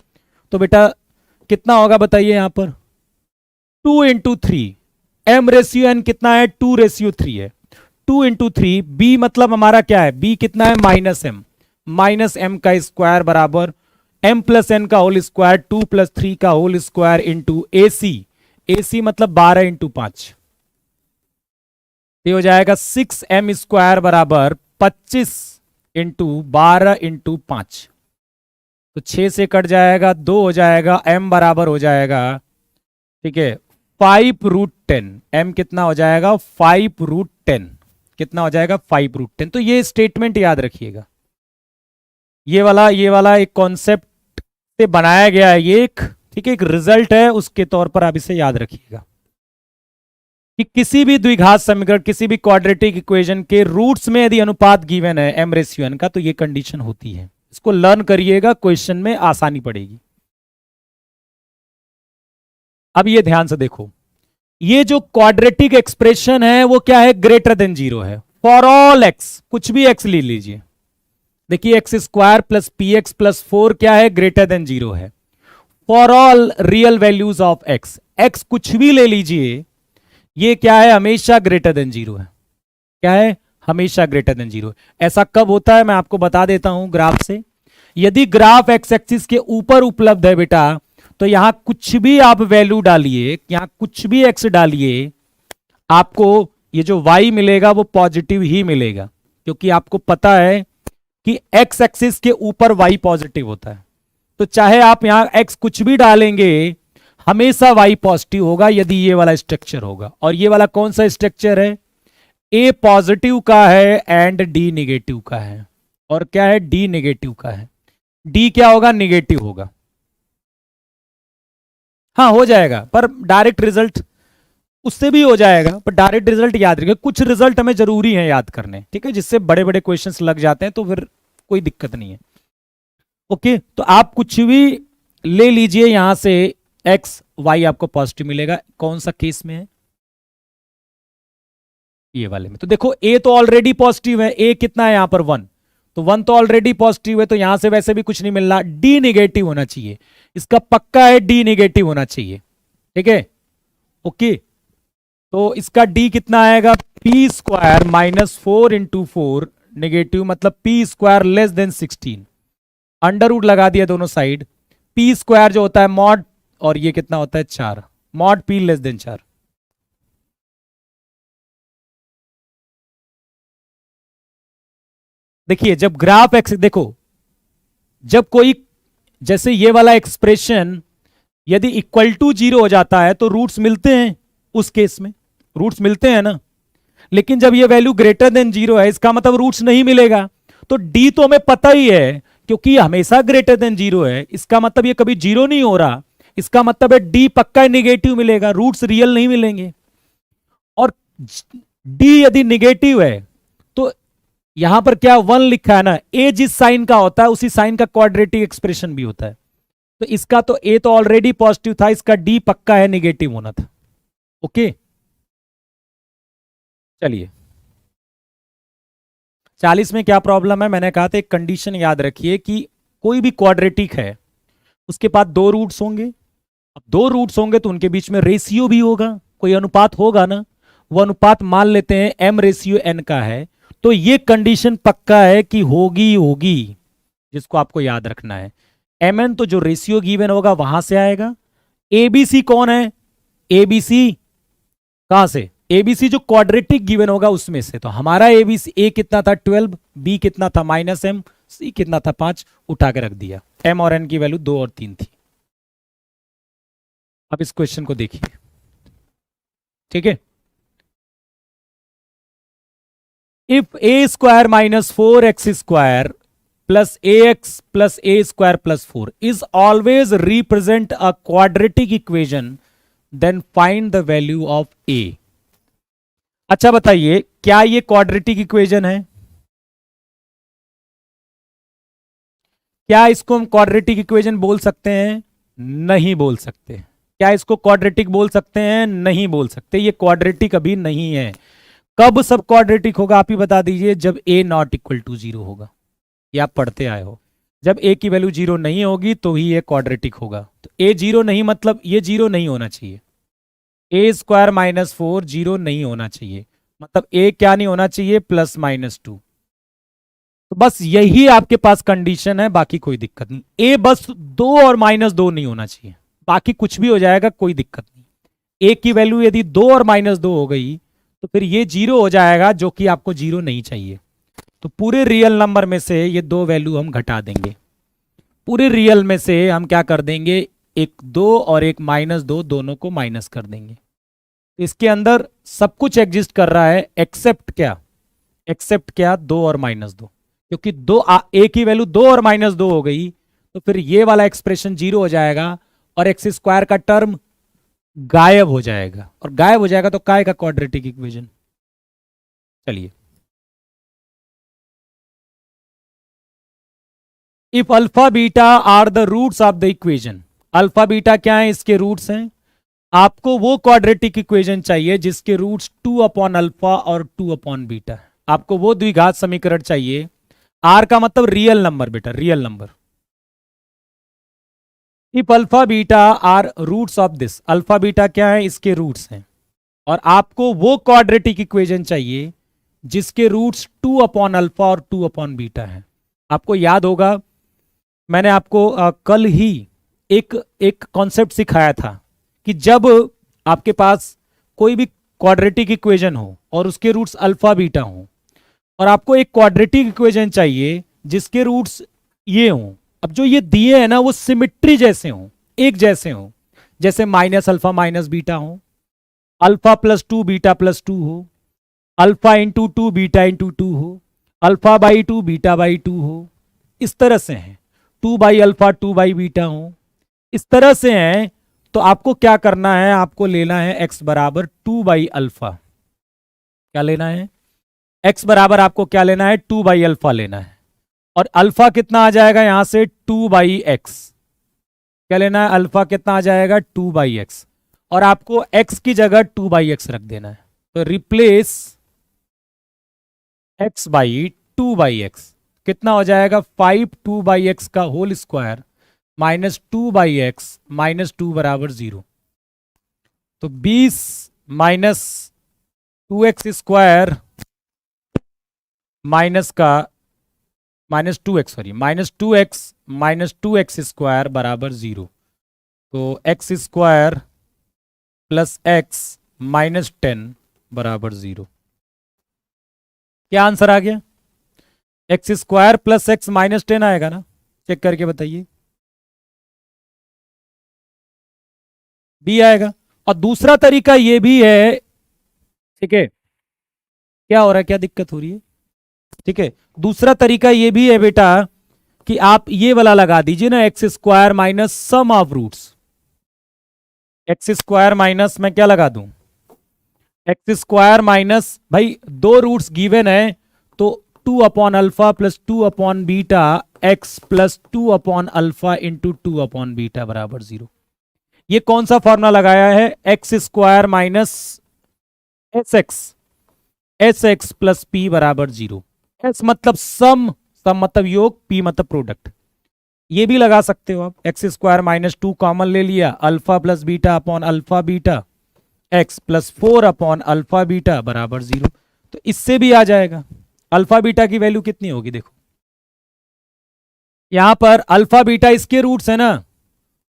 तो बेटा कितना होगा बताइए? यहां पर 2 × 3, m रेशियो n कितना है? 2:3 है। 2 × 3, b मतलब हमारा क्या है? b कितना है? -m। -m का स्क्वायर बराबर m प्लस n का होल स्क्वायर 2 + 3 का whole square into AC। AC मतलब 12 × 5, ये हो जाएगा 6m² बराबर 25 × 12 × 5। तो 6 से कट जाएगा, 2 हो जाएगा, m बराबर हो जाएगा, ठीक है, 5√10। m कितना हो जाएगा? 5√10। कितना हो जाएगा? 5√10। तो ये स्टेटमेंट याद रखिएगा, ये वाला एक कॉन्सेप्ट से बनाया गया है ये एक, ठीक है, एक रिजल्ट है, उसके तौर पर आप इसे याद रखिएगा। कि किसी भी द्विघात समीकरण, किसी भी क्वाड्रेटिक इक्वेशन के रूट्स में यदि अनुपात गिवन है m रेशियो n का, तो ये कंडीशन होती है। इसको लर्न करिएगा, क्वेश्चन में आसानी पड़ेगी। अब ये ध्यान से देखो, ये जो क्वाड्रेटिक एक्सप्रेशन है वो क्या है, ग्रेटर देन जीरो है फॉर ऑल एक्स, कुछ भी एक्स ले लीजिए। देखिए x square plus P x plus 4 क्या है, ग्रेटर देन जीरो है for all real values of x. X कुछ भी ले लीजिए, ये क्या है, हमेशा ग्रेटर देन जीरो है। क्या है, हमेशा ग्रेटर देन जीरो। ऐसा कब होता है मैं आपको बता देता हूं ग्राफ से। यदि ग्राफ एक्स एक्सिस के ऊपर उपलब्ध है बेटा, तो यहां कुछ भी आप वैल्यू डालिए, यहां कुछ भी एक्स डालिए, आपको ये जो y मिलेगा वो पॉजिटिव ही मिलेगा, क्योंकि आपको पता है कि एक्स एक्सिस के ऊपर y पॉजिटिव होता है। तो चाहे आप यहां x कुछ भी डालेंगे, हमेशा y पॉजिटिव होगा यदि ये वाला स्ट्रक्चर होगा। और ये वाला कौन सा स्ट्रक्चर है, a पॉजिटिव का है एंड d निगेटिव का है। और क्या है, d निगेटिव का है। d क्या होगा, निगेटिव होगा। हाँ हो जाएगा, पर डायरेक्ट रिजल्ट उससे भी हो जाएगा, पर डायरेक्ट रिजल्ट याद रखिए। कुछ रिजल्ट हमें जरूरी है याद करने, ठीक है, जिससे बड़े बड़े क्वेश्चंस लग जाते हैं, तो फिर कोई दिक्कत नहीं है। ओके, तो आप कुछ भी ले लीजिए यहां से, एक्स वाई आपको पॉजिटिव मिलेगा। कौन सा केस में है, ये वाले में। तो देखो ए तो ऑलरेडी पॉजिटिव है, ए कितना है यहां पर 1, तो 1 तो ऑलरेडी पॉजिटिव है, तो यहां से वैसे भी कुछ नहीं मिल रहा। डी निगेटिव होना चाहिए, इसका पक्का है डी निगेटिव होना चाहिए, ठीक है। ओके, तो इसका डी कितना आएगा, p square minus 4 into 4 negative, मतलब p square less than 16। Under root लगा दिया दोनों साइड। पी स्क्वायर जो होता है मॉड, और ये कितना होता है 4, मॉड पी लेस देन 4। देखिए जब ग्राफ एक्स, देखो जब कोई, जैसे ये वाला एक्सप्रेशन यदि इक्वल टू 0 हो जाता है तो रूट्स मिलते हैं, उस केस में रूट्स मिलते हैं ना। लेकिन जब ये वैल्यू ग्रेटर देन 0 है, इसका मतलब रूट्स नहीं मिलेगा। तो डी तो हमें पता ही है, क्योंकि ये हमेशा ग्रेटर देन 0 है, इसका मतलब ये कभी 0 नहीं हो रहा। इसका मतलब है डी पक्का निगेटिव मिलेगा, रूट्स रियल नहीं मिलेंगे। और डी यदि निगेटिव है तो यहां पर क्या 1 लिखा है ना, ए जिस साइन का होता है उसी साइन का क्वाड्रेटिक एक्सप्रेशन भी होता है। तो इसका तो ए तो ऑलरेडी पॉजिटिव था, इसका डी पक्का है निगेटिव होना था। ओके, चलिए 40 में क्या प्रॉब्लम है, मैंने कहा था एक कंडीशन याद रखिए कि कोई भी क्वाड्रेटिक है उसके पास 2 रूट्स होंगे। अब 2 रूट्स होंगे तो उनके बीच में रेशियो भी होगा, कोई अनुपात होगा ना। वो अनुपात मान लेते हैं m रेशियो n का है, तो ये कंडीशन पक्का है कि होगी होगी, जिसको आपको याद रखना है। mn तो जो रेशियो गिवन होगा वहां से आएगा। abc कौन है, abc कहां से, abc जो क्वाड्रेटिक गिवन होगा उसमें से। तो हमारा abc a कितना था 12, b कितना था -m, c कितना था 5, उठा के रख दिया। m और n की वैल्यू 2 और 3 थी। अब इस क्वेश्चन को देखिए, ठीक है। If a square minus 4x square plus ax plus a square plus 4 is always represent a quadratic equation, then find the value of a। अच्छा बताइए, क्या ये क्वाड्रेटिक इक्वेशन है, क्या इसको हम क्वाड्रेटिक इक्वेशन बोल सकते हैं, नहीं बोल सकते। क्या इसको क्वाड्रेटिक बोल सकते हैं, नहीं बोल सकते। ये क्वाड्रेटिक अभी नहीं है। कब सब क्वाड्रेटिक होगा आप ही बता दीजिए, जब a नॉट इक्वल टू 0 होगा। ये आप पढ़ते आए हो, जब a की वैल्यू 0 नहीं होगी तो ही ये क्वाड्रेटिक होगा। तो a 0 नहीं, मतलब ये 0 नहीं होना चाहिए। a स्क्वायर माइनस 4 0 नहीं होना चाहिए, मतलब a क्या नहीं होना चाहिए, +-2। तो बस यही आपके पास कंडीशन है, बाकी कोई दिक्कत नहीं। a बस 2 और -2 नहीं होना चाहिए, बाकी कुछ भी हो जाएगा, कोई दिक्कत नहीं। a की वैल्यू यदि 2 और -2 हो गई तो फिर ये 0 हो जाएगा, जो कि आपको 0 नहीं चाहिए। तो पूरे रियल नंबर में से ये 2 वैल्यू हम घटा देंगे। पूरे रियल में से हम क्या कर देंगे, एक 2 और एक -2, दोनों को माइनस कर देंगे। इसके अंदर सब कुछ एग्जिस्ट कर रहा है एक्सेप्ट क्या, एक्सेप्ट क्या 2 और -2, क्योंकि a की वैल्यू 2 और -2 हो गई तो फिर ये वाला एक्सप्रेशन 0 हो जाएगा और x स्क्वायर का टर्म गायब हो जाएगा, और गायब हो जाएगा तो काय का क्वाड्रेटिक इक्वेशन। चलिए, if alpha beta are the roots of the equation, alpha beta क्या है, इसके रूट्स हैं। आपको वो क्वाड्रेटिक इक्वेशन चाहिए जिसके रूट्स 2 अपॉन अल्फा और 2 अपॉन बीटा है। आपको वो द्विघात समीकरण चाहिए। आर का मतलब रियल नंबर बेटा, real number. If alpha beta are roots of this, alpha beta क्या है, इसके रूट्स हैं, और आपको वो क्वाड्रेटिक इक्वेशन चाहिए जिसके रूट्स 2 अपॉन अल्फा और 2 अपॉन बीटा है। आपको याद होगा, मैंने आपको कल ही एक एक कॉन्सेप्ट सिखाया था कि जब आपके पास कोई भी क्वाड्रेटिक इक्वेशन हो और उसके रूट्स अल्फा बीटा हो, और आपको एक क्वाड्रेटिक इक्वेशन चाहिए जिसके रूट्स ये हों, अब जो ये दिए हैं ना वो सिमिट्री जैसे हों, एक जैसे हों, जैसे माइनस अल्फा माइनस बीटा हो, अल्फा प्लस 2 बीटा प्लस 2 हो, अल्फा इंटू 2 बीटा इंटू 2 हो, अल्फा बाई 2 बीटा बाई 2 हो, इस तरह से हैं। 2 बाई अल्फा 2 बाई बीटा हो, इस तरह से हैं। तो आपको क्या करना है, आपको लेना है x बराबर 2 बाई अल्फा। क्या लेना है, x बराबर आपको क्या लेना है, 2 बाई अल्फा लेना है। और अल्फा कितना आ जाएगा यहां से, 2 बाई एक्स। क्या लेना है, अल्फा कितना आ जाएगा, 2 बाई एक्स, और आपको x की जगह 2 बाई एक्स रख देना है। तो replace x by 2 by x, कितना हो जाएगा, 5 2 बाई एक्स का whole square minus 2 by x minus 2 बराबर 0। तो 20 माइनस 2x स्क्वायर माइनस का minus 2x, sorry minus 2x square बराबर 0। तो x square plus x minus 10 बराबर 0। क्या आंसर आ गया, x square plus x minus 10 आएगा ना, चेक करके बताइए। बी आएगा। और दूसरा तरीका ये भी है, ठीक है, क्या हो रहा है, क्या दिक्कत हो रही है, ठीक है, दूसरा तरीका ये भी है बेटा कि आप ये वाला लगा दीजिए ना, x square minus sum of roots. X square minus मैं क्या लगा दूं, एक्स स्क्वायर माइनस, भाई दो रूट्स गिवन है, तो 2 upon alpha plus 2 upon beta x plus 2 upon alpha into 2 upon beta बराबर 0। ये कौन सा फॉर्मूला लगाया है, x square minus S x plus P बराबर 0। एस मतलब सम, सम मतलब योग, पी मतलब प्रोडक्ट। ये भी लगा सकते हो आप, एक्स स्क्वायर माइनस 2 कॉमन ले लिया, alpha plus beta upon alpha beta x plus 4 upon alpha beta बराबर 0। तो इससे भी आ जाएगा। अल्फा बीटा की वैल्यू कितनी होगी, देखो यहां पर अल्फा बीटा इसके रूट्स है ना,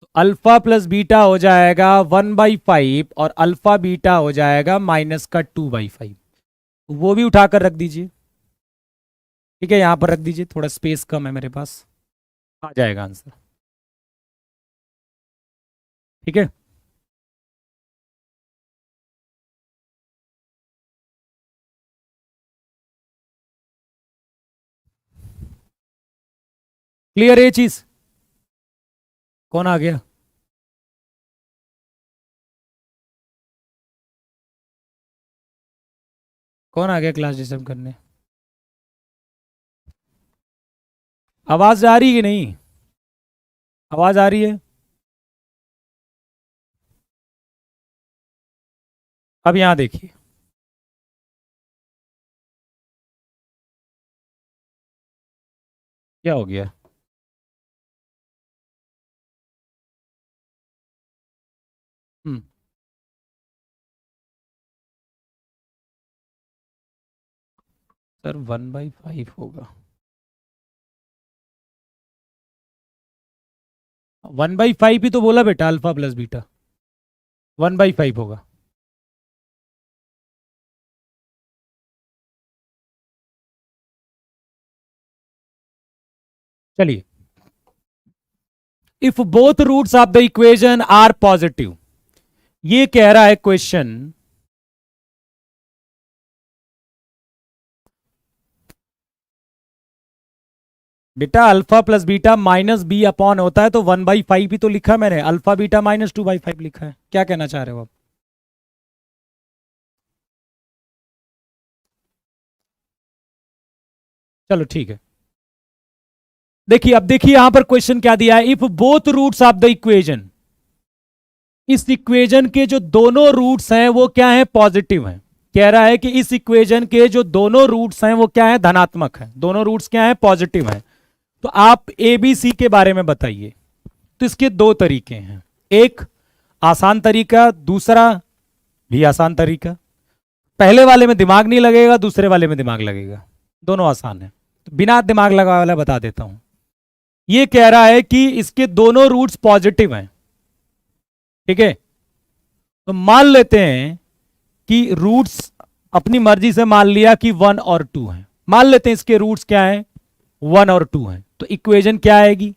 तो अल्फा प्लस बीटा हो जाएगा 1/5 और अल्फा बीटा हो जाएगा माइनस का 2/5। वो भी उठाकर रख दीजिए, ठीक है, यहां पर रख दीजिए, थोड़ा स्पेस कम है मेरे पास, आ जाएगा आंसर, ठीक है। क्लियर है ये चीज, कौन आ गया, कौन आ गया क्लास डिस्टर्ब करने, आवाज आ रही है कि नहीं, आवाज आ रही है। अब यहां देखिए, क्या हो गया, हम्म, सर 1/5 होगा, 1/5 ही तो बोला बेटा, अल्फा प्लस बीटा 1/5 होगा। चलिए, if both roots of the equation are positive, ये कह रहा है क्वेश्चन, बेटा alpha plus beta minus B upon होता है तो 1/5 ही तो लिखा मैंने, अल्फा बीटा माइनस 2/5 लिखा है। क्या कहना चाह रहे हो आप? चलो ठीक है। देखिए अब देखिए यहां पर क्वेश्चन क्या दिया है, if both roots of the equation, इस इक्वेजन के जो दोनों रूट्स हैं वो क्या है, पॉजिटिव हैं। कह रहा है कि इस इक्वेजन के जो दोनों रूट्स हैं वो क्या है, धनात्मक है, दोनों रूट्स क्या है, पॉजिटिव हैं। तो आप ए बी सी के बारे में बताइए। तो इसके दो तरीके हैं, एक आसान तरीका, दूसरा भी आसान तरीका। पहले वाले में दिमाग नहीं लगेगा, दूसरे वाले में दिमाग लगेगा, दोनों आसान है। तो बिना दिमाग लगा वाला बता देता हूं। ये कह रहा है कि इसके दोनों रूट्स पॉजिटिव हैं, ठीक है। तो मान लेते हैं कि रूट्स अपनी मर्जी से मान लिया कि 1 और 2 हैं, मान लेते हैं इसके रूट्स क्या हैं, 1 और 2 हैं। तो इक्वेजन क्या आएगी,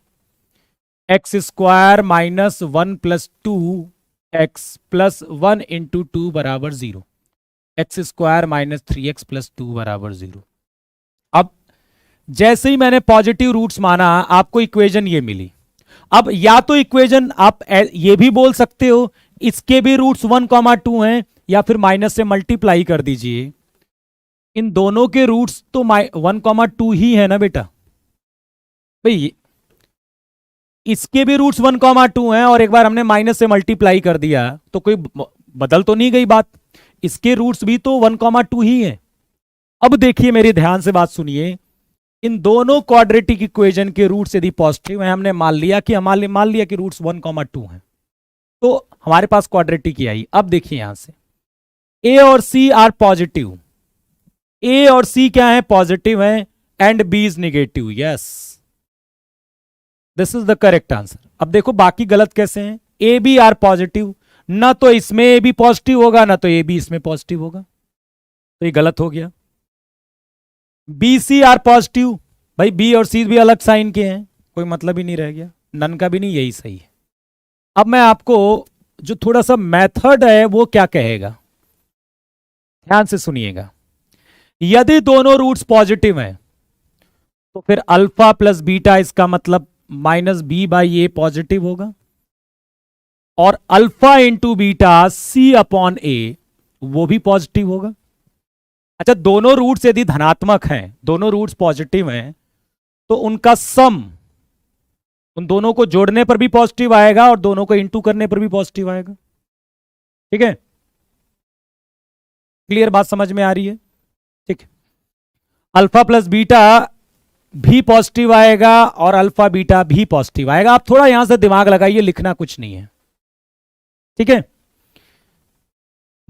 x square minus 1 plus 2 x plus 1 into 2 बराबर 0, x square minus 3x plus 2 बराबर 0। अब जैसे ही मैंने पॉजिटिव रूट्स माना आपको इक्वेजन ये मिली। अब या तो इक्वेजन आप ये भी बोल सकते हो इसके भी रूट्स 1,2 हैं, या फिर माइनस से मल्टीप्लाई कर दीजिए। इन दोनों के रूट्स तो 1,2 ही है ना बेटा भाई, इसके भी रूट्स 1,2 हैं और एक बार हमने माइनस से मल्टीप्लाई कर दिया तो कोई बदल तो नहीं गई बात, इसके रूट्स भी तो 1,2 ही हैं। अब देखिए मेरी ध्यान से बात सुनिए, इन दोनों क्वाड्रेटिक इक्वेशन के रूट्स यदि पॉजिटिव हैं, हमने मान लिया कि रूट्स 1,2 हैं, तो हमारे पास क्वाड्रेटिक ही आई। अब देखिए यहां से ए और सी आर पॉजिटिव, ए और सी क्या है, पॉजिटिव है, and B is negative, yes this is the correct answer. अब देखो बाकी गलत कैसे हैं, ए बी आर पॉजिटिव, ना तो इसमें ए बी पॉजिटिव होगा ना तो ए बी इसमें पॉजिटिव होगा, तो ये गलत हो गया। बी सी आर पॉजिटिव, भाई बी और सी भी अलग साइन के हैं, कोई मतलब ही नहीं रह गया, नन का भी नहीं, यही सही है। अब मैं आपको जो थोड़ा सा मेथड है वो क्या कहेगा, ध्यान से सुनिएगा। यदि दोनों रूट्स पॉजिटिव हैं तो फिर अल्फा प्लस बीटा, इसका मतलब minus b by a positive होगा, और alpha into beta c upon a वो भी पॉजिटिव होगा। अच्छा, दोनों रूट्स यदि धनात्मक हैं, दोनों रूट्स पॉजिटिव हैं, तो उनका सम, उन दोनों को जोड़ने पर भी पॉजिटिव आएगा और दोनों को इंटू करने पर भी पॉजिटिव आएगा, ठीक है। क्लियर बात समझ में आ रही है, ठीक है। अल्फा प्लस बीटा भी पॉजिटिव आएगा और अल्फा बीटा भी पॉजिटिव आएगा। आप थोड़ा यहां से दिमाग लगाइए, लिखना कुछ नहीं है, ठीक है।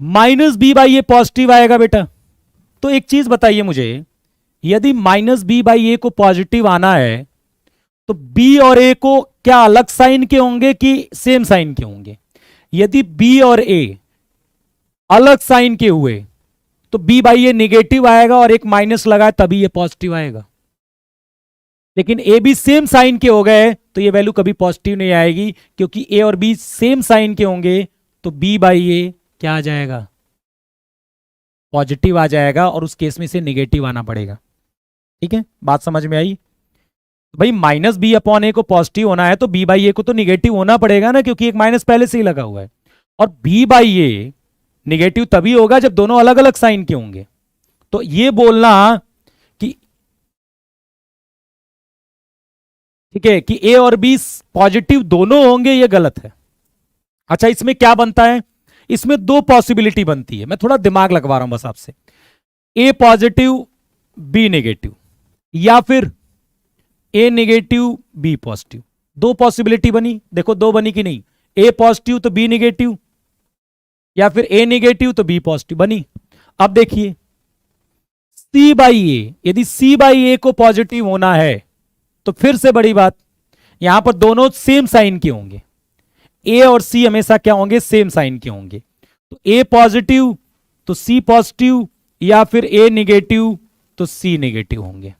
Minus b by a positive आएगा बेटा, तो एक चीज बताइए मुझे, यदि माइनस बी बाई ए को पॉजिटिव आना है तो बी और ए को क्या अलग साइन के होंगे कि सेम साइन के होंगे? यदि बी और ए अलग साइन के हुए तो बी बाई ए निगेटिव आएगा और एक माइनस लगाए तभी ये पॉजिटिव आएगा। लेकिन ए बी सेम साइन के हो गए तो ये वैल्यू कभी पॉजिटिव नहीं आएगी, क्योंकि ए और बी सेम साइन के होंगे तो बी बाई ए क्या आ जाएगा, पॉजिटिव आ जाएगा, और उस केस में से निगेटिव आना पड़ेगा, ठीक है। बात समझ में आई? भाई माइनस बी अपॉन ए को पॉजिटिव होना है तो बी बाई ए को तो निगेटिव होना पड़ेगा ना, क्योंकि एक माइनस पहले से ही लगा हुआ है, और बी बाई ए निगेटिव तभी होगा जब दोनों अलग अलग साइन के होंगे। तो ये बोलना कि ठीक है कि ए और बी पॉजिटिव दोनों होंगे, ये गलत है। अच्छा, इसमें क्या बनता है, इसमें दो पॉसिबिलिटी बनती है, मैं थोड़ा दिमाग लगवा रहा हूं बस आपसे। ए पॉजिटिव बी नेगेटिव, या फिर ए नेगेटिव बी पॉजिटिव, दो पॉसिबिलिटी बनी। देखो दो बनी कि नहीं, ए पॉजिटिव तो बी नेगेटिव, या फिर ए नेगेटिव तो बी पॉजिटिव बनी। अब देखिए सी बाई ए, यदि सी बाई ए को पॉजिटिव होना है तो फिर से बड़ी बात, यहां पर दोनों सेम साइन के होंगे, ए और सी हमेशा क्या होंगे, सेम साइन के होंगे। तो ए पॉजिटिव तो सी पॉजिटिव, या फिर ए नेगेटिव तो सी नेगेटिव होंगे।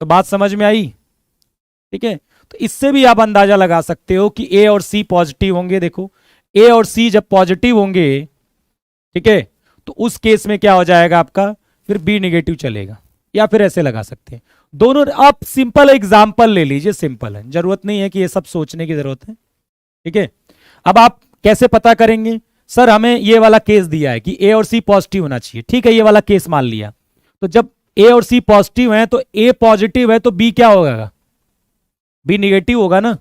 तो बात समझ में आई, ठीक है। तो इससे भी आप अंदाजा लगा सकते हो कि ए और सी पॉजिटिव होंगे। देखो ए और सी जब पॉजिटिव होंगे, ठीक है, तो उस केस में क्या हो जाएगा आपका, फिर बी नेगेटिव चलेगा, या फिर ऐसे लगा सकते हैं दोनों, आप सिंपल एग्जाम्पल ले लीजिए, सिंपल है, जरूरत नहीं है कि ये सब सोचने की जरूरत है, ठीक है। अब आप कैसे पता करेंगे? सर हमें ये वाला केस दिया है कि ए और सी पॉजिटिव होना चाहिए, ठीक है, ये वाला केस मान लिया। तो जब ए और सी पॉजिटिव है तो ए पॉजिटिव है तो बी क्या होगा? बी निगेटिव होगा ना।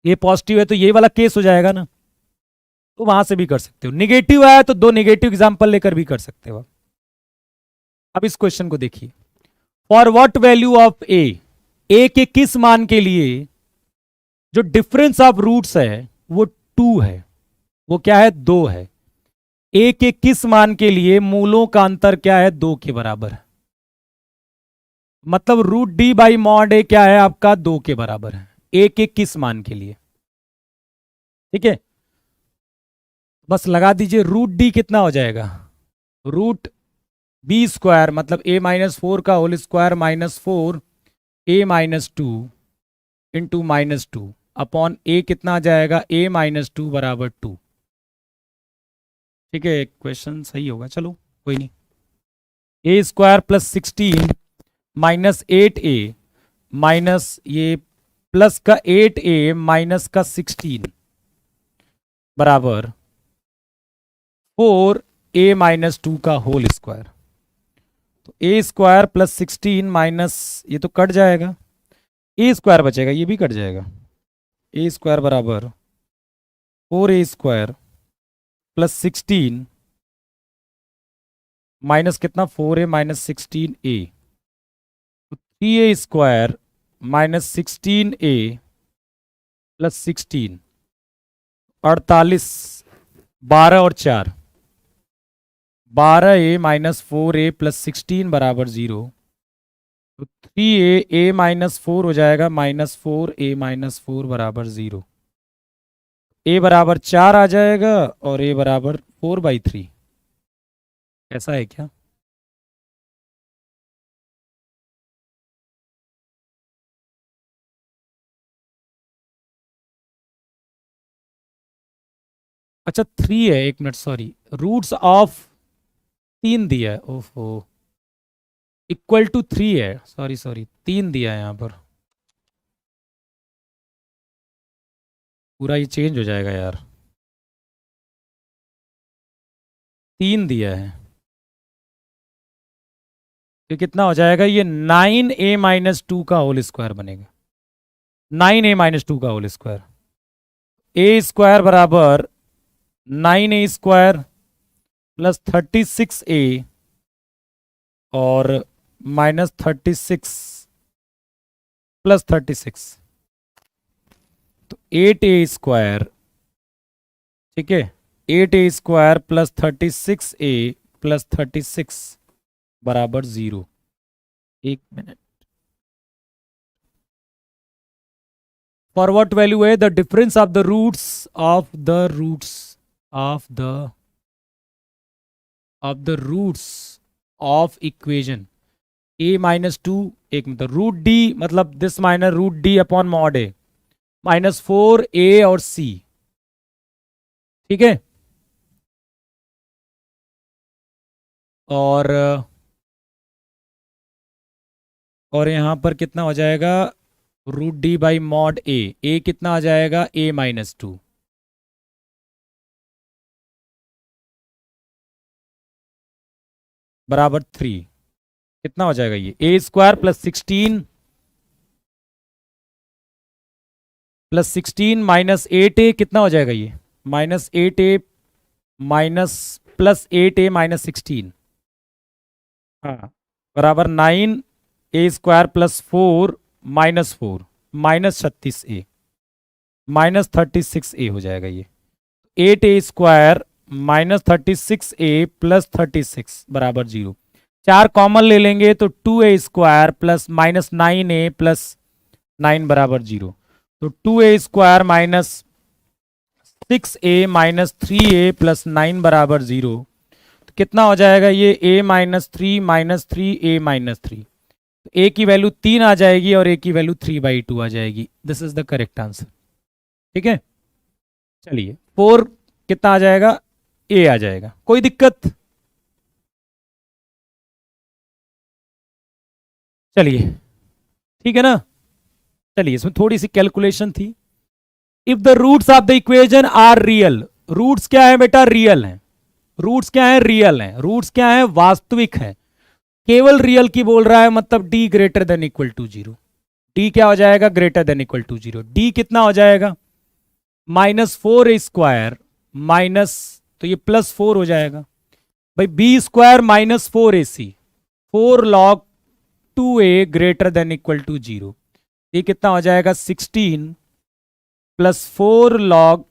ए पॉजिटिव है तो ये वाला केस हो जाएगा ना। तो वहां से भी कर सकते हो, निगेटिव आया तो दो निगेटिव एग्जाम्पल लेकर भी कर सकते हो। अब इस क्वेश्चन को देखिए, फॉर व्हाट वैल्यू ऑफ ए के किस मान के लिए जो डिफरेंस ऑफ रूट्स है वो 2 है, वो क्या है? 2 है। ए के किस मान के लिए मूलों का अंतर क्या है? 2 के बराबर है। मतलब रूट डी बाई मॉड ए क्या है आपका? 2 के बराबर है, ए के किस मान के लिए, ठीक है। बस लगा दीजिए, रूट डी कितना हो जाएगा? रूट बी स्क्वायर मतलब ए माइनस 4 का होल स्क्वायर माइनस 4 ए माइनस 2 इंटू माइनस 2 अपॉन ए कितना आ जाएगा? ए माइनस 2 बराबर 2, ठीक है। क्वेश्चन सही होगा, चलो कोई नहीं। ए स्क्वायर प्लस 16 माइनस 8 ए माइनस ये प्लस का 8 ए माइनस का 16 बराबर 4 ए माइनस 2 का होल स्क्वायर। तो ए स्क्वायर प्लस 16 माइनस ये तो कट जाएगा, ए स्क्वायर बचेगा, ये भी कट जाएगा। ए स्क्वायर बराबर 4 ए स्क्वायर प्लस 16 माइनस कितना? 4 ए माइनस 16 ए, तो 3 ए स्क्वायर माइनस 16 ए प्लस 16 48, 12 और 4 12 ए माइनस 4 ए प्लस 16 बराबर 0। तो 3 ए माइनस 4 हो जाएगा माइनस 4 ए माइनस 4 बराबर 0। ए बराबर 4 आ जाएगा और ए बराबर 4/3। ऐसा है क्या? अच्छा 3 है, एक मिनट सॉरी, रूट्स ऑफ 3 दिया है, ओहो, इक्वल टू 3 है, सॉरी सॉरी 3 दिया है यहाँ पर, पूरा ये चेंज हो जाएगा यार। 3 दिया है तो कितना हो जाएगा? ये 9 ए माइनस 2 का होल स्क्वायर बनेगा, 9 ए माइनस 2 का होल स्क्वायर। ए स्क्वायर बराबर 9 ए स्क्वायर प्लस 36 ए और माइनस 36 प्लस 36, तो 8 ए स्क्वायर, ठीक है, 8 a square plus 36 a plus 36 बराबर 0। एक मिनट, फॉर व्हाट वैल्यू है the difference of the roots of the roots of the roots of equation a minus 2, एक मतलब रूट डी मतलब this minus root d upon mod a minus 4 a और सी, ठीक है। और यहां पर कितना हो जाएगा? रूट डी बाई मॉड ए कितना आ जाएगा? ए माइनस 2 बराबर 3, कितना हो जाएगा? ये ए स्क्वायर प्लस 16 माइनस 8 ए कितना हो जाएगा? ये माइनस 8 ए माइनस प्लस 8 ए माइनस 16, हाँ, बराबर 9 ए स्क्वायर प्लस 4 माइनस 4 माइनस 36 ए माइनस 36 ए हो जाएगा। ये 8 a square minus 36 a plus 36 बराबर 0। 4 कॉमन ले लेंगे तो 2 ए स्क्वायर प्लस माइनस 9 ए प्लस 9 बराबर 0। तो 2 ए स्क्वायर माइनस 6 ए माइनस 3 ए प्लस 9 बराबर 0। तो कितना हो जाएगा? ये ए माइनस 3 माइनस 3 ए माइनस 3, ए की वैल्यू 3 आ जाएगी और ए की वैल्यू 3/2 आ जाएगी। This is the correct answer, ठीक है। चलिए 4 कितना आ जाएगा? ए आ जाएगा, कोई दिक्कत? चलिए ठीक है ना। चलिए इसमें थोड़ी सी कैलकुलेशन थी। If the roots of the equation are real, roots क्या है बेटा, रियल है। रूट्स क्या है, रियल है। रूट्स क्या है, वास्तविक है। केवल रियल की बोल रहा है, मतलब d greater than equal to zero. D क्या हो जाएगा, greater than equal to zero. D कितना हो जाएगा, -4a² माइनस, तो ये +4 हो जाएगा भाई, b² -4ac, 4 log 2a greater than equal to zero. ये कितना हो जाएगा, 16 + 4 log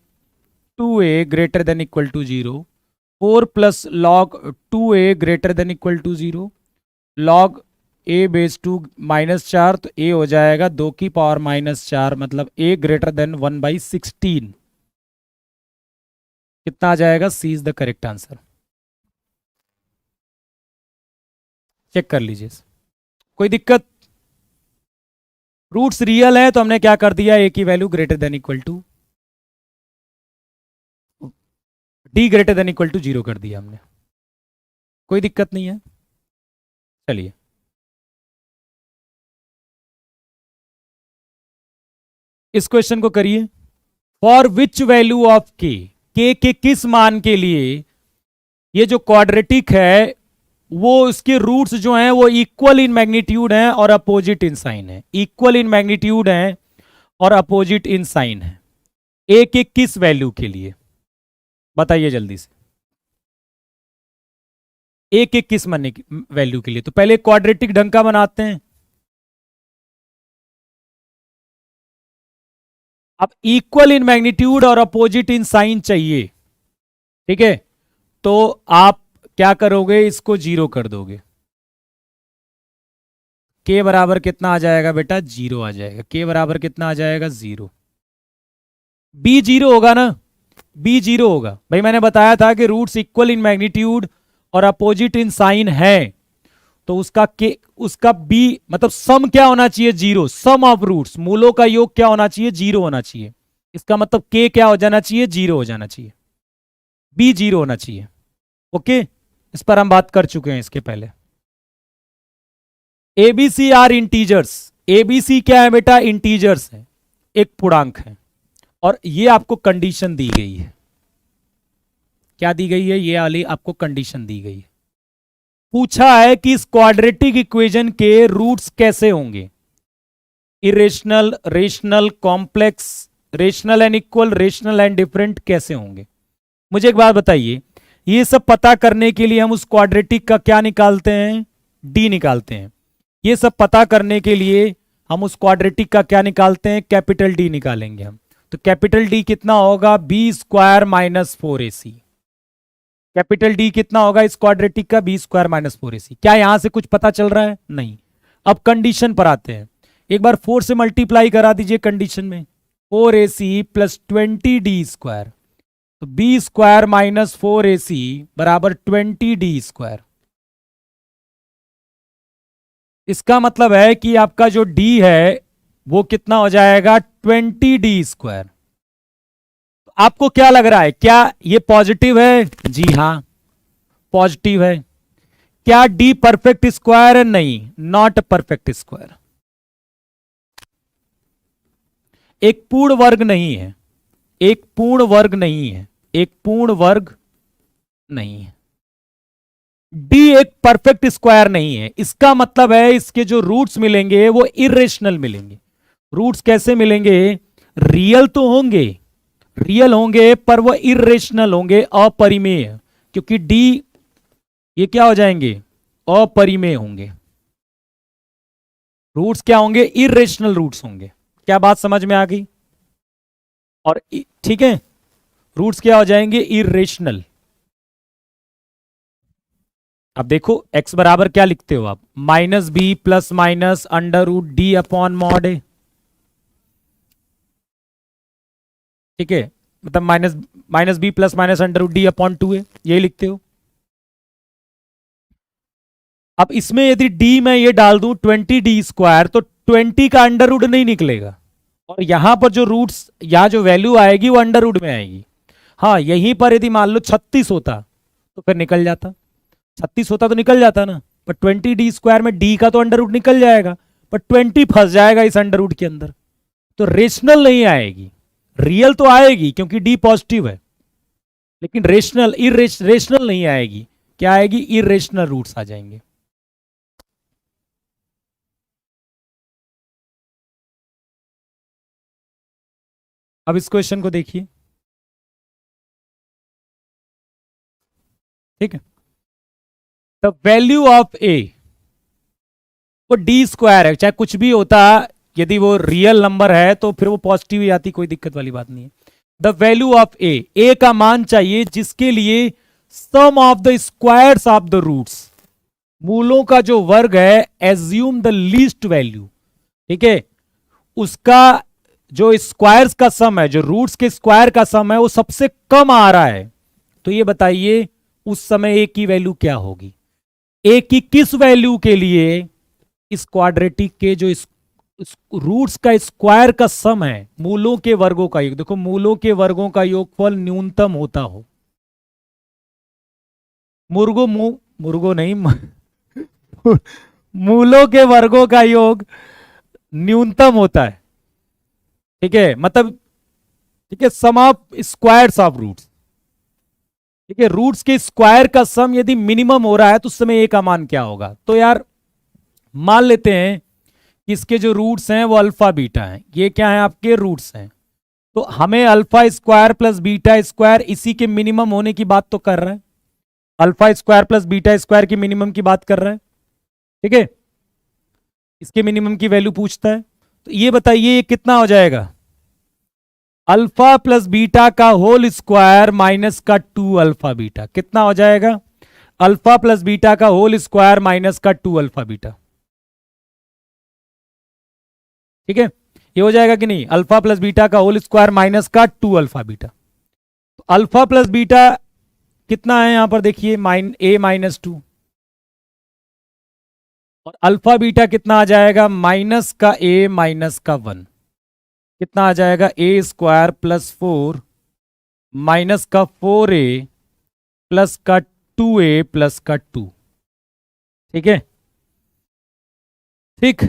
2a greater than equal to zero, 4 + log 2a greater than equal to zero, log a⁻² -4, तो a हो जाएगा 2 की पावर -4, मतलब a ग्रेटर देन 1/16। कितना आ जाएगा, c is the correct answer. Check कर लीजिए, कोई दिक्कत। रूट्स रियल है तो हमने क्या कर दिया, a की value greater than equal to, d greater than equal to zero कर दिया हमने, कोई दिक्कत नहीं है। चलिए इस क्वेश्चन को करिए। फॉर विच वैल्यू ऑफ के किस मान के लिए ये जो क्वाड्रेटिक है वो उसके रूट्स जो हैं वो इक्वल इन मैग्नीट्यूड हैं और अपोजिट इन साइन है। इक्वल इन मैग्नीट्यूड हैं और अपोजिट इन साइन है। ए के किस वैल्यू के लिए बताइए जल्दी से, ए के किस वैल्यू के लिए। तो पहले क्वाड्रेटिक ढंग का बनाते हैं। अब इक्वल इन मैग्नीट्यूड और अपोजिट इन साइन चाहिए, ठीक है। तो आप क्या करोगे, इसको 0 कर दोगे। के बराबर कितना आ जाएगा बेटा, 0 आ जाएगा। के बराबर कितना आ जाएगा, 0। बी 0 होगा ना, बी 0 होगा भाई। मैंने बताया था कि रूट्स इक्वल इन मैग्नीट्यूड और अपोजिट इन साइन है, तो उसका बी मतलब सम क्या होना चाहिए, 0। सम ऑफ रूट्स, मूलों का योग क्या होना चाहिए, 0 होना चाहिए। इसका मतलब के क्या हो जाना चाहिए, 0 हो जाना चाहिए। बी 0 होना चाहिए। ओके, इस पर हम बात कर चुके हैं इसके पहले। ABC are integers. एबीसी क्या है बेटा, इंटीजर्स है, एक पूर्णांक है। और ये आपको कंडीशन दी गई है। क्या दी गई है, ये वाली आपको कंडीशन दी गई है। पूछा है कि इस क्वाड्रेटिक इक्वेशन के रूट्स कैसे होंगे, irrational, rational, complex, rational and equal, rational and different कैसे होंगे। मुझे एक बात बताइए, ये सब पता करने के लिए हम उस क्वाड्रेटिक का क्या निकालते हैं, डी निकालते हैं। ये सब पता करने के लिए हम उस क्वाड्रेटिक का क्या निकालते हैं, कैपिटल डी निकालेंगे हम। तो कैपिटल डी कितना होगा, b² -4ac। कैपिटल डी कितना होगा इस क्वाड्रेटिक का, b² -4ac। क्या यहां से कुछ पता चल रहा है, नहीं। अब कंडीशन पर आते हैं। एक बार 4 से मल्टीप्लाई करा दीजिए कंडीशन में, 4ac + 20d²। तो b² -4ac बराबर 20d²। इसका मतलब है कि आपका जो d है वो कितना हो जाएगा, 20d²। आपको क्या लग रहा है, क्या ये पॉजिटिव है, जी हां पॉजिटिव है। क्या d परफेक्ट स्क्वायर है, नहीं, नॉट परफेक्ट स्क्वायर। एक पूर्ण वर्ग नहीं है, एक पूर्ण वर्ग नहीं है, एक पूर्ण वर्ग नहीं है। d एक परफेक्ट स्क्वायर नहीं है। इसका मतलब है इसके जो रूट्स मिलेंगे वो इरेशनल मिलेंगे। रूट्स कैसे मिलेंगे, रियल तो होंगे, रियल होंगे पर वो इरेशनल होंगे, अपरिमेय, क्योंकि d ये क्या हो जाएंगे, अपरिमेय होंगे। रूट्स क्या होंगे, इरेशनल रूट्स होंगे। क्या बात समझ में आ गई। और ठीक है, रूट्स क्या हो जाएंगे, इरेशनल। अब देखो x बराबर क्या लिखते हो आप, -b ± √d/mod a। ठीक है, मतलब -b ± √d/2a, यही लिखते हो। अब इसमें यदि d मैं ये डाल दूं 20d², तो 20 का अंडर नहीं निकलेगा, और यहां पर जो रूट्स, यहां जो वैल्यू आएगी वो अंडर में आएगी। हाँ, यहीं पर यदि मान लो 36 होता तो फिर निकल जाता, 36 होता तो निकल जाता ना, पर 20d² में d का तो अंडर निकल जाएगा, पर 20 फंस जाएगा इस अंडर रूट के अंदर, तो रेशनल नहीं आएगी। रियल तो आएगी क्योंकि डी पॉजिटिव है, लेकिन रेशनल रेशनल नहीं आएगी। क्या आएगी? इरेशनल रूट्स आ जाएंगे। अब इस क्वेश्चन को देखिए, ठीक है। द वैल्यू ऑफ ए, वो डी स्क्वायर है, चाहे कुछ भी होता, यदि वो रियल नंबर है तो फिर वो पॉजिटिव ही आती, कोई दिक्कत वाली बात नहीं है। द वैल्यू ऑफ ए का मान चाहिए जिसके लिए sum of the squares of the roots, मूलों का जो वर्ग है, एज्यूम द लीस्ट वैल्यू, ठीक है, उसका जो स्क्वायर्स का सम है, जो रूट्स के स्क्वायर का सम है, वो सबसे कम आ रहा है। तो ये बताइए उस समय ए की वैल्यू क्या होगी? ए की किस वैल्यू के लिए इस क्वाड्रेटिक के जो रूट्स का स्क्वायर का सम है, मूलों के वर्गों का योग, देखो मूलों के वर्गों का योगफल न्यूनतम होता हो, मुर्गो नहीं मूलों के वर्गों का योग न्यूनतम होता है, ठीक है, मतलब, ठीक है, सम ऑफ स्क्वायर्स ऑफ रूट्स, ठीक है, रूट्स के स्क्वायर का सम यदि मिनिमम हो रहा है तो उस समय ए का मान क्या होगा? तो यार मान लेते हैं कि इसके जो रूट्स हैं वो अल्फा बीटा हैं, ये क्या है? आपके रूट्स हैं। तो हमें alpha square plus beta square इसी के मिनिमम होने की बात तो कर रहा है, alpha square plus beta square की मिनिमम की बात कर रहा है, ठीक है, इसके मिनिमम की वैल्यू पूछता है। तो ये बताइए ये कितना हो जाएगा? अल्फा प्लस बीटा का होल स्क्वायर माइनस का 2 अल्फा बीटा, कितना हो जाएगा? अल्फा प्लस बीटा का होल स्क्वायर माइनस का 2 अल्फा बीटा, ठीक है, ये हो जाएगा कि नहीं? अल्फा प्लस बीटा का होल स्क्वायर माइनस का 2 अल्फा बीटा। तो अल्फा प्लस बीटा कितना है यहां पर देखिए, ए माइनस 2, और अल्फा बीटा कितना आ जाएगा? माइनस का ए माइनस का 1, कितना आ जाएगा? ए स्क्वायर प्लस 4 माइनस का 4a प्लस का 2a प्लस का 2, ठीक है, ठीक।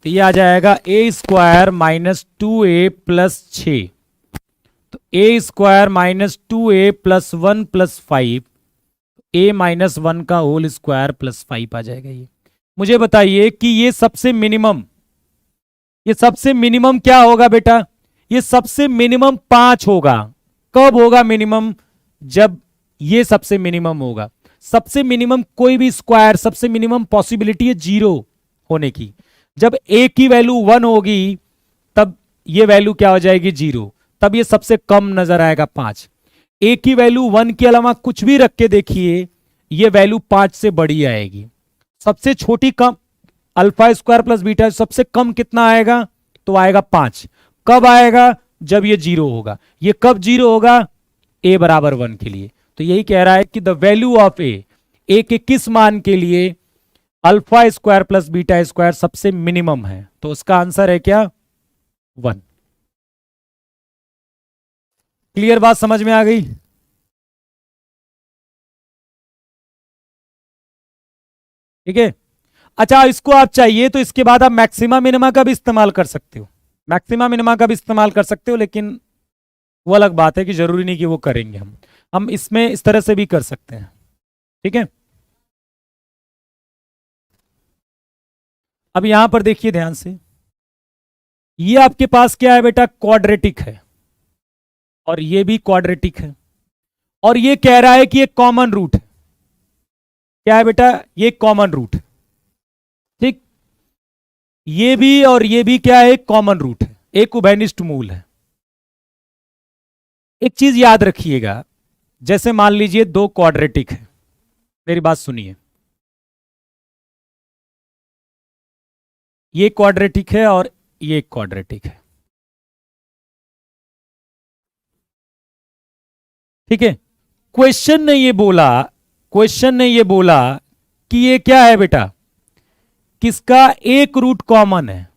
तो ये आ जाएगा ए स्क्वायर माइनस 2a प्लस 6, तो a square minus 2a plus 1 plus 5, a minus 1 का होल स्क्वायर प्लस 5 आ जाएगा। ये मुझे बताइए कि ये सबसे मिनिमम, ये सबसे मिनिमम क्या होगा बेटा? ये सबसे मिनिमम 5 होगा। कब होगा मिनिमम? जब ये सबसे मिनिमम होगा। सबसे मिनिमम कोई भी स्क्वायर, सबसे मिनिमम पॉसिबिलिटी है 0 होने की। जब ए की वैल्यू 1 होगी तब ये वैल्यू क्या हो जाएगी? 0, तब ये सबसे कम नजर आएगा 5। ए की वैल्यू 1 के अलावा कुछ भी रख के देखिए, ये वैल्यू 5 से बड़ी आएगी। सबसे छोटी कम अल्फा स्क्वायर प्लस बीटा, सबसे कम कितना आएगा? तो आएगा 5। कब आएगा? जब ये 0 होगा। ये कब 0 होगा? ए बराबर 1 के लिए। तो यही कह रहा है कि द वैल्यू ऑफ ए के किस मान के लिए alpha square plus beta square सबसे मिनिमम है? तो उसका आंसर है क्या? 1। क्लियर बात समझ में आ गई? ठीक है। अच्छा, इसको आप चाहिए तो इसके बाद आप मैक्सिमा मिनिमा का भी इस्तेमाल कर सकते हो, मैक्सिमा मिनिमा का भी इस्तेमाल कर सकते हो, लेकिन वो अलग बात है कि जरूरी नहीं कि वो करेंगे। हम इसमें इस तरह से भी कर सकते हैं, ठीक है। अब यहां पर देखिए ध्यान से, ये आपके पास क्या है बेटा? क्वाड्रेटिक है, और ये भी क्वाड्रेटिक है, और ये कह रहा है कि ये कॉमन रूट है। क्या है बेटा? ये कॉमन रूट है, ठीक। ये भी और ये भी क्या है? कॉमन रूट है, एक उभयनिष्ठ मूल है। एक चीज याद रखिएगा, जैसे मान लीजिए 2 क्वाड्रेटिक है, मेरी बात सुनिए, ये क्वाड्रेटिक है और ये क्वाड्रेटिक है, ठीक है। क्वेश्चन ने ये बोला, क्वेश्चन ने ये बोला कि ये क्या है बेटा? किसका एक रूट कॉमन है?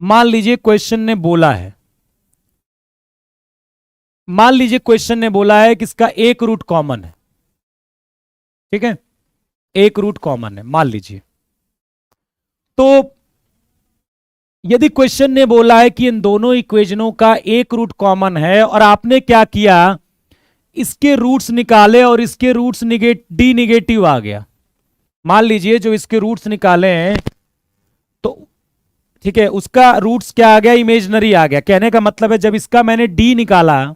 मान लीजिए क्वेश्चन ने बोला है, मान लीजिए क्वेश्चन ने बोला है कि इसका एक रूट कॉमन है, ठीक है, एक रूट कॉमन है मान लीजिए। तो यदि क्वेश्चन ने बोला है कि इन दोनों इक्वेशनों का एक रूट कॉमन है और आपने क्या किया, इसके रूट्स निकाले और इसके रूट्स डी निगेटिव आ गया। मान लीजिए जो इसके रूट्स निकाले हैं तो ठीक है, उसका रूट्स क्या आ गया, इमेजनरी आ गया। कहने का मतलब है जब इसका मैंने डी निकाला,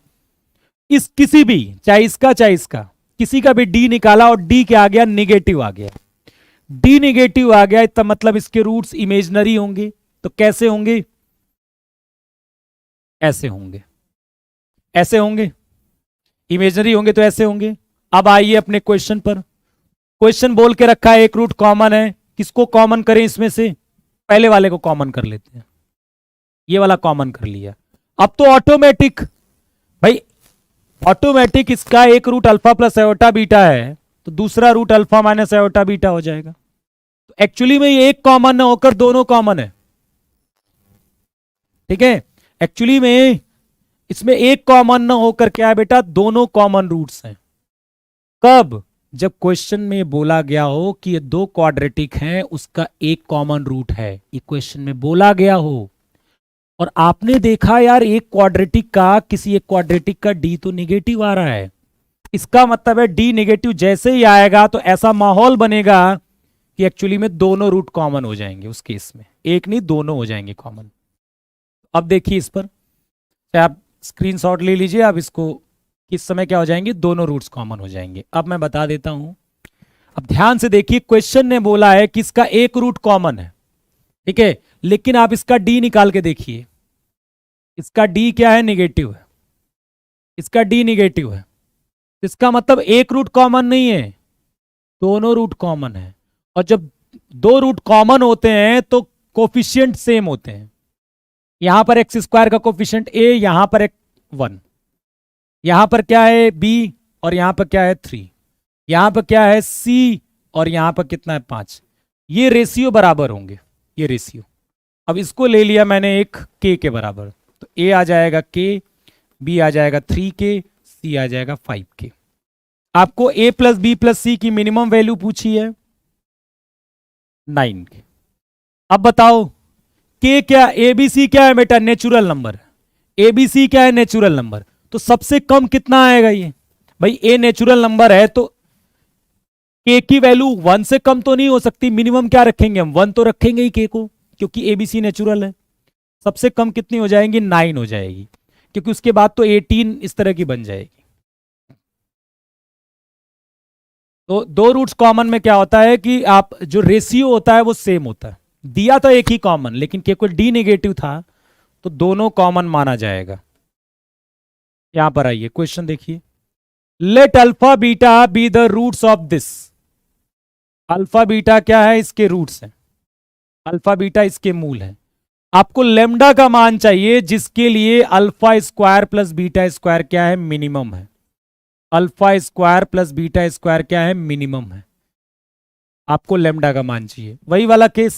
इस किसी भी, चाहे इसका किसी का भी डी निकाला और डी क्या आ गया, निगेटिव आ गया। डी निगेटिव आ गया इसका मतलब इसके रूट्स इमेजनरी होंगे। तो कैसे होंगे, ऐसे होंगे, ऐसे होंगे, इमेजनरी होंगे तो ऐसे होंगे। अब आइए अपने क्वेश्चन पर। क्वेश्चन बोल के रखा है एक रूट कॉमन है, किसको कॉमन करें इसमें से, पहले वाले को कॉमन कर लेते हैं। ये वाला कॉमन कर लिया, अब तो ऑटोमेटिक भाई, ऑटोमेटिक इसका एक root alpha plus iota beta है तो दूसरा root alpha minus iota beta हो जाएगा। तो एक्चुअली में ये एक कॉमन न होकर दोनों कॉमन है। ठीक है, एक्चुअली में इसमें एक कॉमन न होकर क्या है बेटा, दोनों कॉमन रूट्स हैं। कब, जब क्वेश्चन में बोला गया हो कि ये दो क्वाड्रेटिक हैं, उसका एक कॉमन रूट है, ये क्वेश्चन में बोला गया हो और आपने देखा यार एक क्वाड्रेटिक का, किसी एक क्वाड्रेटिक का डी तो निगेटिव आ रहा है, इसका मतलब है डी निगेटिव जैसे ही आएगा तो ऐसा माहौल बनेगा कि एक्चुअली में दोनों रूट कॉमन हो जाएंगे। उस केस में एक नहीं दोनों हो जाएंगे कॉमन। अब देखिए इस पर, आप स्क्रीनशॉट ले लीजिए, आप इसको किस समय क्या हो जाएंगे, दोनों रूट्स कॉमन हो जाएंगे। अब मैं बता देता हूं, अब ध्यान से देखिए, क्वेश्चन ने बोला है कि इसका एक रूट कॉमन है, ठीक है, लेकिन आप इसका डी निकाल के देखिए, इसका डी क्या है, निगेटिव है, इसका डी निगेटिव है। इसका मतलब एक रूट कॉमन नहीं है, दोनों रूट कॉमन है। और जब दो रूट कॉमन होते हैं तो कोफिशिएंट सेम होते हैं। यहां पर एक्स स्क्वायर का कोफिशिएंट ए, यहां पर एक 1, यहां पर क्या है बी, और यहां पर क्या है 3, यहां पर क्या है सी, और यहां पर कितना है 5। ये रेशियो बराबर होंगे, ये रेशियो। अब इसको ले लिया मैंने एक के बराबर, तो ए आ जाएगा के, बी आ जाएगा 3k, सी आ जाएगा 5k। आपको a प्लस बी प्लस सी की मिनिमम वैल्यू पूछी है 9k। अब बताओ k क्या, एबीसी क्या है बेटा, नेचुरल नंबर। एबीसी क्या है, नेचुरल नंबर। तो सबसे कम कितना आएगा ये, भाई a नेचुरल नंबर है तो k की वैल्यू 1 से कम तो नहीं हो सकती, मिनिमम क्या रखेंगे हम, 1 तो रखेंगे ही k को, क्योंकि एबीसी नेचुरल है। सबसे कम कितनी हो जाएगी, 9 हो जाएगी, क्योंकि उसके बाद तो 18 इस तरह की बन जाएगी। तो दो रूट्स कॉमन में क्या होता है कि आप जो रेशियो होता है वो सेम होता है। दिया तो एक ही कॉमन, लेकिन केवल डी नेगेटिव था तो दोनों कॉमन माना जाएगा। यहां पर आइए क्वेश्चन देखिए, let alpha beta be the roots of this. Alpha beta क्या है, इसके रूट्स हैं, अल्फा बीटा इसके मूल है। आपको लेमडा का मान चाहिए जिसके लिए alpha square plus beta square क्या है, मिनिमम है। Alpha square plus beta square क्या है, मिनिमम है। आपको लेमडा का मान चाहिए, वही वाला case,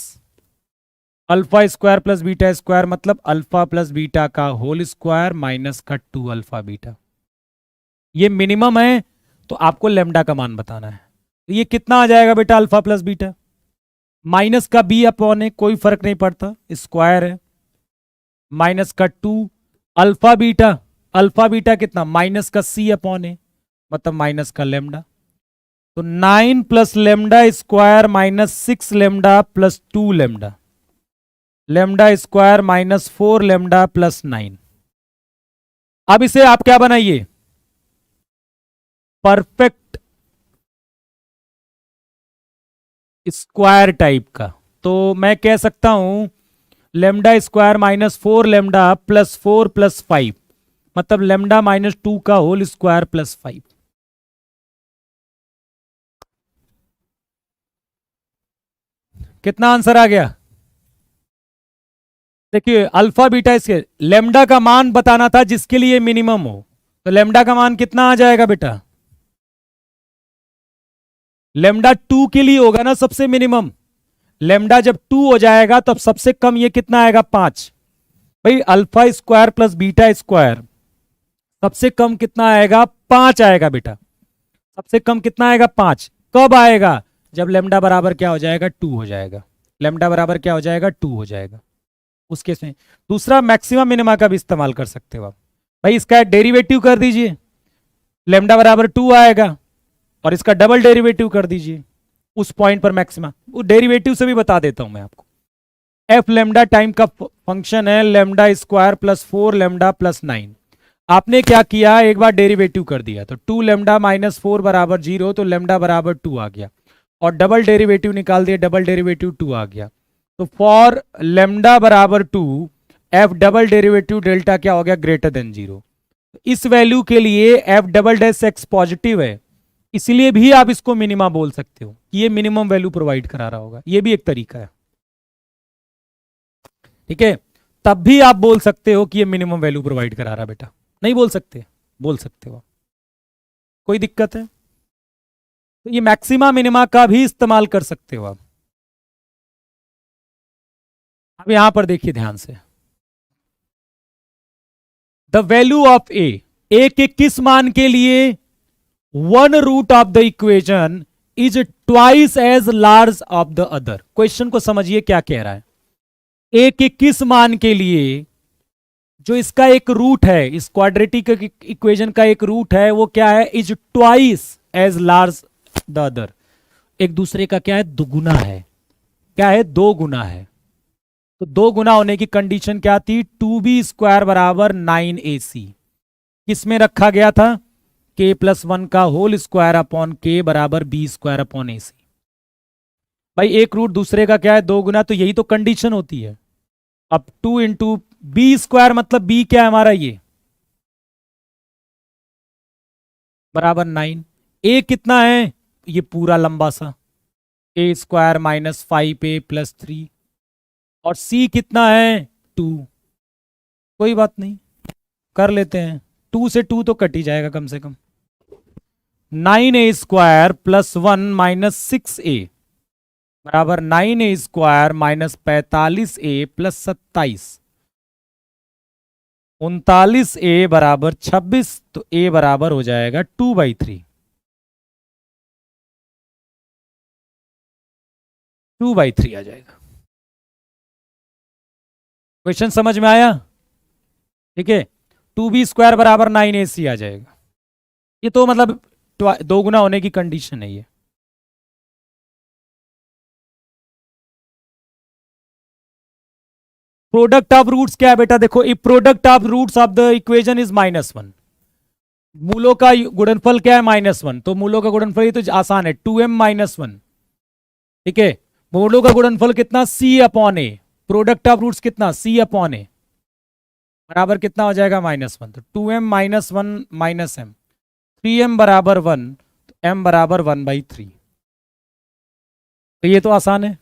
alpha square plus beta square मतलब अल्फा प्लस बीटा का होल स्क्वायर माइनस का 2 अल्फा बीटा। ये मिनिमम है तो आपको लेमडा का मान बताना है। तो ये कितना आ जाएगा बेटा, अल्फा प्लस बीटा, माइनस का बी अपॉन है, कोई फर्क नहीं पड़ता, स्क्वायर है, माइनस का 2 अल्फा बीटा, अल्फा बीटा कितना, माइनस का सी अपॉन है, मतलब माइनस का लेमडा। तो 9 plus lambda square minus 6 lambda plus 2 lambda, lambda square minus 4 lambda plus 9। अब इसे आप क्या बनाइए, परफेक्ट स्क्वायर टाइप का। तो मैं कह सकता हूं lambda square minus 4 lambda plus 4 plus 5, मतलब लेमडा माइनस 2 का होल स्क्वायर प्लस 5। कितना आंसर आ गया, देखिए अल्फा बीटा, इसके लेमडा का मान बताना था जिसके लिए मिनिमम हो, तो लेमडा का मान कितना आ जाएगा बेटा, लेमडा 2 के लिए होगा ना सबसे मिनिमम। लेमडा जब 2 हो जाएगा तब सबसे कम ये कितना आएगा, 5। भाई alpha square plus beta square सबसे कम कितना आएगा, 5 आएगा बेटा, सबसे कम कितना आएगा, 5। कब आएगा, जब लेमडा बराबर क्या हो जाएगा, 2 हो जाएगा। लेमडा बराबर क्या हो जाएगा, 2 हो जाएगा उस केस में। दूसरा मैक्सिमम मिनिमा का भी इस्तेमाल कर सकते हो आप, भाई इसका डेरिवेटिव कर दीजिए, लेमडा बराबर 2 आएगा, और इसका डबल डेरिवेटिव कर दीजिए उस पॉइंट पर मैक्सिमा। वो डेरिवेटिव से भी बता देता हूं मैं आपको। एफ लेमडा टाइम का फंक्शन है lambda square plus 4 lambda plus 9। आपने क्या किया, एक बार डेरिवेटिव कर दिया, तो 2 लेमडा माइनस 4 बराबर 0, तो लेमडा बराबर 2 आ गया, और डबल डेरिवेटिव निकाल दिया, डबल डेरिवेटिव 2 आ गया। तो फॉर लेमडा बराबर 2 एफ डबल डेरिवेटिव डेल्टा क्या हो गया, ग्रेटर देन 0। इस वैल्यू के लिए F double dash x positive है, इसलिए भी आप इसको मिनिमा बोल सकते हो कि ये मिनिमम वैल्यू प्रोवाइड करा रहा होगा, ये भी एक तरीका है, ठीक है। तब भी आप बोल सकते हो कि ये मिनिमम वैल्यू प्रोवाइड करा रहा बेटा, नहीं बोल सकते, बोल सकते हो, कोई दिक्कत है। तो ये मैक्सिमा मिनिमा का भी इस्तेमाल कर सकते हो आप। अब यहां पर देखिए ध्यान से, द वैल्यू ऑफ ए के किस मान के लिए one root of the equation is twice as large of the other. Question को समझिए क्या कह रहा है, ए के किस मान के लिए जो इसका एक रूट है, इस क्वाड्रेटिक इक्वेशन का एक रूट है, वो क्या है, is twice as large the other, एक दूसरे का क्या है, दुगुना है, क्या है, 2 गुना है। तो 2 गुना होने की कंडीशन क्या थी, 2b स्क्वायर बराबर 9ac, किसमें रखा गया था, k प्लस 1 का होल स्क्वायर अपॉन k बराबर b स्क्वायर अपॉन ac। भाई एक रूट दूसरे का क्या है, 2 गुना, तो यही तो कंडीशन होती है। अब 2 इंटू बी स्क्वायर मतलब b क्या है हमारा, ये बराबर 9, a कितना है, ये पूरा लंबा सा a square minus 5a plus 3, और c कितना है 2, कोई बात नहीं कर लेते हैं, 2 से 2 तो कट ही जाएगा कम से कम। 9a square plus 1 minus 6a बराबर 9a square minus 45a plus 27, 39a बराबर 26, तो a बराबर हो जाएगा 2/3, 2/3 आ जाएगा। क्वेश्चन समझ में आया, ठीक है। 2b स्क्वायर बराबर 9ac आ जाएगा, ये तो मतलब 2 गुना होने की कंडीशन है ये। प्रोडक्ट ऑफ रूट्स क्या है बेटा, देखो if product of roots of the equation is -1, मूलों का गुणनफल क्या है, -1, तो मूलों का गुणनफल ये तो आसान है, 2m - 1, ठीक है। मूलों का गुणनफल कितना, c upon a, product of roots कितना, c अपॉन ए बराबर कितना हो जाएगा, -1, तो 2m - 1 माइनस m, 3m बराबर 1, तो m बराबर 1/3, तो ये तो आसान है,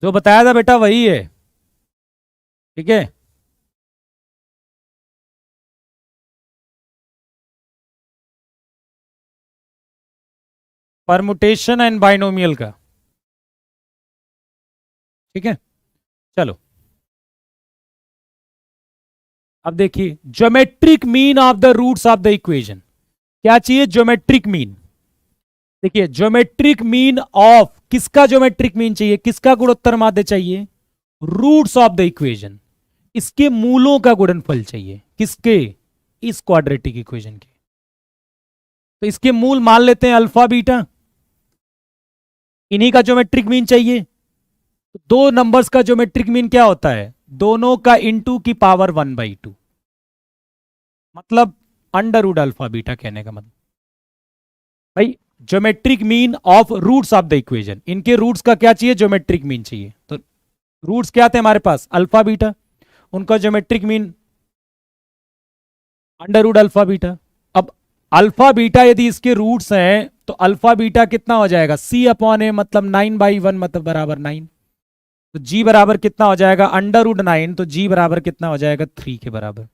जो बताया था बेटा वही है, ठीक है। परमुटेशन एंड बाइनोमियल का, ठीक है। चलो अब देखिए, geometric mean of the roots of the equation, क्या चाहिए, ज्योमेट्रिक मीन। देखिए ज्योमेट्रिक मीन ऑफ, किसका ज्योमेट्रिक मीन चाहिए, किसका गुणोत्तर माध्य चाहिए, रूट्स ऑफ द इक्वेशन, इसके मूलों का गुणनफल चाहिए, किसके, इस क्वाड्रेटिक इक्वेशन के। तो इसके मूल मान लेते हैं अल्फा बीटा, इन्हीं का ज्योमेट्रिक मीन चाहिए। तो 2 नंबर्स का ज्योमेट्रिक मीन क्या होता है, दोनों का इंटू की पावर 1/2, मतलब अंडर अल्फा बीटा कहने का मतलब। भाई geometric mean of roots of the equation, इनके रूट्स का क्या चाहिए, ज्योमेट्रिक मीन चाहिए। तो रूट्स क्या थे हमारे पास, अल्फा बीटा, उनका geometric mean under alpha beta. अब अल्फा बीटा यदि इसके रूट्स हैं तो अल्फा बीटा कितना हो जाएगा, c अपॉन ए, मतलब 9/1 मतलब बराबर 9, तो g बराबर कितना हो जाएगा, √9, तो g बराबर कितना हो जाएगा, 3 के बराबर,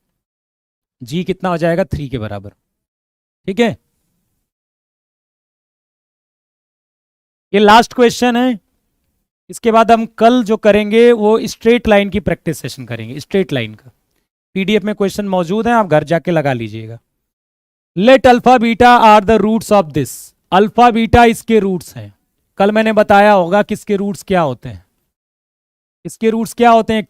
g कितना हो जाएगा, 3 के बराबर, ठीक है। ये लास्ट क्वेश्चन है, इसके बाद हम कल जो करेंगे वो स्ट्रेट लाइन की प्रैक्टिस सेशन करेंगे, स्ट्रेट लाइन का पीडीएफ में क्वेश्चन मौजूद है, आप घर जाके लगा लीजिएगा। Let alpha beta are the roots of this, alpha beta इसके रूट्स हैं। कल मैंने बताया होगा किसके रूट्स क्या होते हैं, इसके रूट्स क्या होते हैं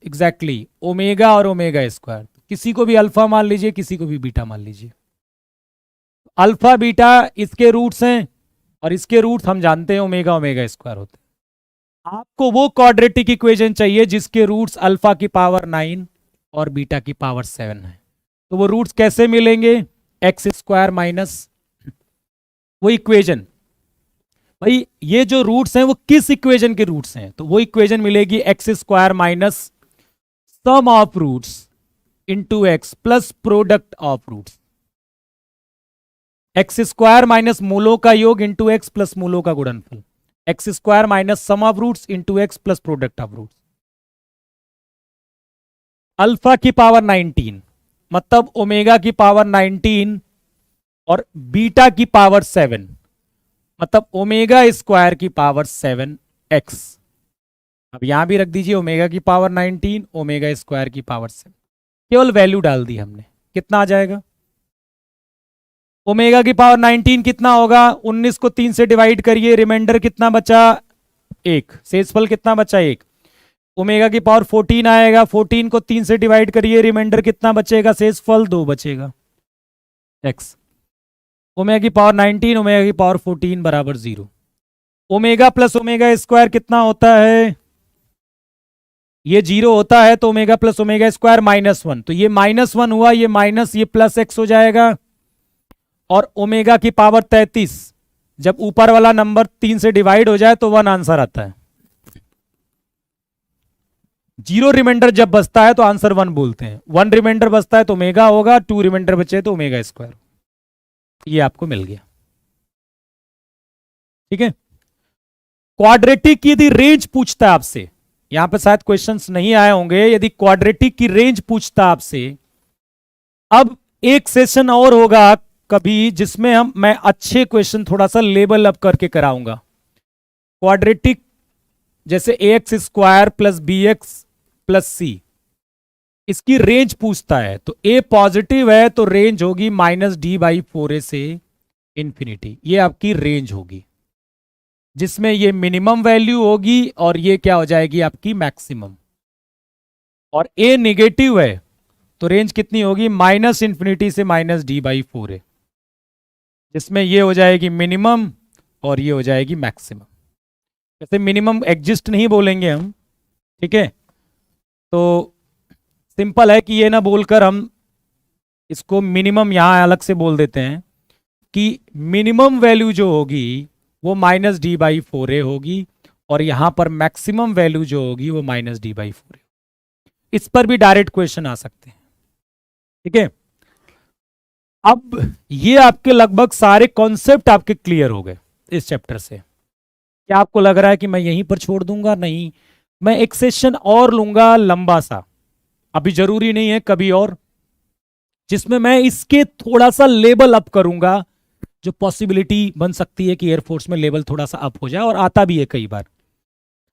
एग्जैक्टली ओमेगा और ओमेगा स्क्वायर। किसी को भी अल्फा मान लीजिए, किसी को भी बीटा मान लीजिए। अल्फा बीटा इसके रूट्स हैं और इसके रूट्स हम जानते हैं ओमेगा ओमेगा स्क्वायर होते हैं। आपको वो क्वाड्रेटिक इक्वेशन चाहिए जिसके रूट्स अल्फा की पावर 9 और बीटा की पावर 7 है। तो वो रूट्स कैसे मिलेंगे, एक्स स्क्वायर माइनस वो इक्वेशन। भाई ये जो रूट्स हैं वो किस इक्वेशन के रूट्स हैं, तो वो इक्वेशन मिलेगी x square minus sum of roots into x plus product of roots. X square minus मूलों का योग इंटू एक्स प्लस मूलों का गुणनफल, x square minus sum of roots into x plus product of roots. Alpha की पावर 19 मतलब ओमेगा की पावर 19 और बीटा की पावर 7 मतलब ओमेगा स्क्वायर की पावर 7x। अब यहां भी रख दीजिए ओमेगा की पावर 19 ओमेगा स्क्वायर की पावर 7, केवल वैल्यू डाल दी हमने, कितना आ जाएगा। ओमेगा की पावर 19 कितना होगा, 19 को 3 से डिवाइड करिए, रिमाइंडर कितना बचा 1, शेषफल कितना बचा 1। ओमेगा की पावर 14 आएगा, 14 को 3 से डिवाइड करिए, रिमाइंडर कितना बचेगा, शेषफल 2 बचेगा x। ओमेगा की पावर 19 ओमेगा की पावर 14 बराबर 0। ओमेगा प्लस ओमेगा स्क्वायर कितना होता है, ये 0 होता है, तो ओमेगा प्लस ओमेगा स्क्वायर -1, तो ये -1 हुआ, ये माइनस ये प्लस x हो जाएगा। और ओमेगा की पावर 33 जब ऊपर वाला नंबर 3 से डिवाइड हो जाए तो 1 आंसर आता है। 0 रिमाइंडर जब बचता है तो आंसर 1 बोलते हैं, 1 रिमाइंडर बचता है तो ओमेगा होगा, 2 रिमाइंडर बचे तो ओमेगा स्क्वायर। ये आपको मिल गया, ठीक है। क्वाड्रेटिक की यदि रेंज पूछता है आपसे, यहां पे शायद क्वेश्चंस नहीं आए होंगे, यदि क्वाड्रेटिक की रेंज पूछता आपसे, अब एक सेशन और होगा कभी जिसमें मैं अच्छे क्वेश्चन थोड़ा सा लेवल अप करके कराऊंगा। क्वाड्रेटिक जैसे ax square plus b x plus c, इसकी रेंज पूछता है, तो a पॉजिटिव है तो रेंज होगी -d/4a से इंफिनिटी, ये आपकी रेंज होगी, जिसमें ये मिनिमम वैल्यू होगी और ये क्या हो जाएगी आपकी मैक्सिमम। और a निगेटिव है तो रेंज कितनी होगी, -इंफिनिटी से -d/4a, जिसमें ये हो जाएगी मिनिमम और ये हो जाएगी मैक्सिमम। जैसे मिनिमम एग्जिस्ट नहीं बोलेंगे हम, ठीक है, तो सिंपल है कि ये ना बोलकर हम इसको मिनिमम यहां अलग से बोल देते हैं कि मिनिमम वैल्यू जो होगी वो -d/4a होगी और यहां पर मैक्सिमम वैल्यू जो होगी वो -d/4a। इस पर भी डायरेक्ट क्वेश्चन आ सकते हैं, ठीक है। अब ये आपके लगभग सारे कॉन्सेप्ट आपके क्लियर हो गए इस चैप्टर से। क्या आपको लग रहा है कि मैं यहीं पर छोड़ दूंगा, नहीं, मैं एक सेशन और लूंगा लंबा सा, अभी जरूरी नहीं है कभी और, जिसमें मैं इसके थोड़ा सा लेवल अप करूंगा, जो पॉसिबिलिटी बन सकती है कि एयरफोर्स में लेवल थोड़ा सा अप हो जाए, और आता भी है कई बार।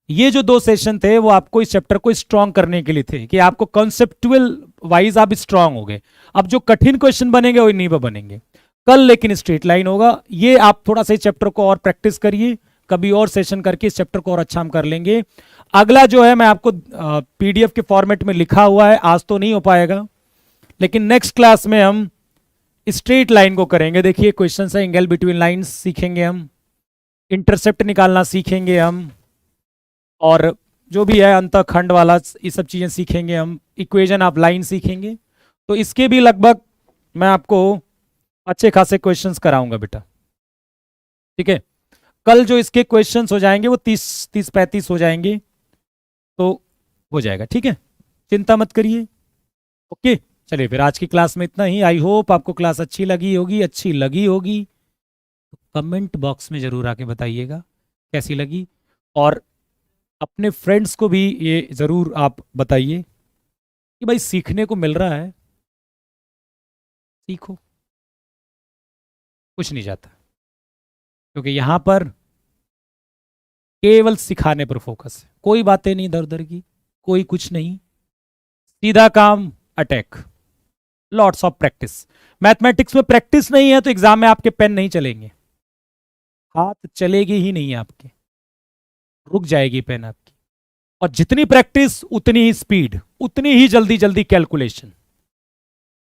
ये जो 2 सेशन थे वो आपको इस चैप्टर को स्ट्रांग करने के लिए थे, कि आपको कॉन्सेप्टुअल वाइज आप स्ट्रांग हो गए। अब जो कठिन क्वेश्चन बनेंगे वो नहीं बनेंगे कल, लेकिन स्ट्रेट लाइन होगा। ये आप थोड़ा सा इस चैप्टर को और प्रैक्टिस करिए, कभी और सेशन करके इस चैप्टर को और अच्छा हम कर लेंगे। अगला जो है मैं आपको पीडीएफ के फॉर्मेट में लिखा हुआ है, आज तो नहीं हो पाएगा, लेकिन नेक्स्ट क्लास में हम स्ट्रेट लाइन को करेंगे। देखिए क्वेश्चन है, एंगल बिटवीन लाइंस सीखेंगे हम, इंटरसेप्ट निकालना सीखेंगे हम, और जो भी है अंतःखंड वाला ये सब चीजें सीखेंगे हम, इक्वेशन ऑफ लाइन सीखेंगे। तो इसके भी लगभग मैं आपको अच्छे खासे क्वेश्चंस कराऊंगा बेटा, ठीक है। कल जो इसके क्वेश्चंस हो जाएंगे वो 30-35 हो जाएंगे, तो हो जाएगा, ठीक है, चिंता मत करिए। ओके, चलिए फिर आज की क्लास में इतना ही। आई होप आपको क्लास अच्छी लगी होगी, तो कमेंट बॉक्स में जरूर आके बताइएगा कैसी लगी, और अपने फ्रेंड्स को भी ये जरूर आप बताइए कि भाई सीखने को मिल रहा है, सीखो, कुछ नहीं जाता, क्योंकि यहां पर केवल सिखाने पर फोकस है, कोई बातें नहीं इधर उधर की, कोई कुछ नहीं, सीधा काम attack, lots of practice. Mathematics में प्रैक्टिस नहीं है तो एग्जाम में आपके पेन नहीं चलेंगे, हाथ चलेगी ही नहीं आपके, रुक जाएगी पेन आपकी। और जितनी प्रैक्टिस उतनी ही स्पीड, उतनी ही जल्दी जल्दी कैलकुलेशन।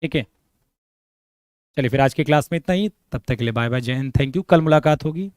ठीक है, चलिए फिर आज की क्लास में इतना ही। तब तक के लिए बाय बाय, जय हिंद, थैंक यू। कल मुलाकात होगी।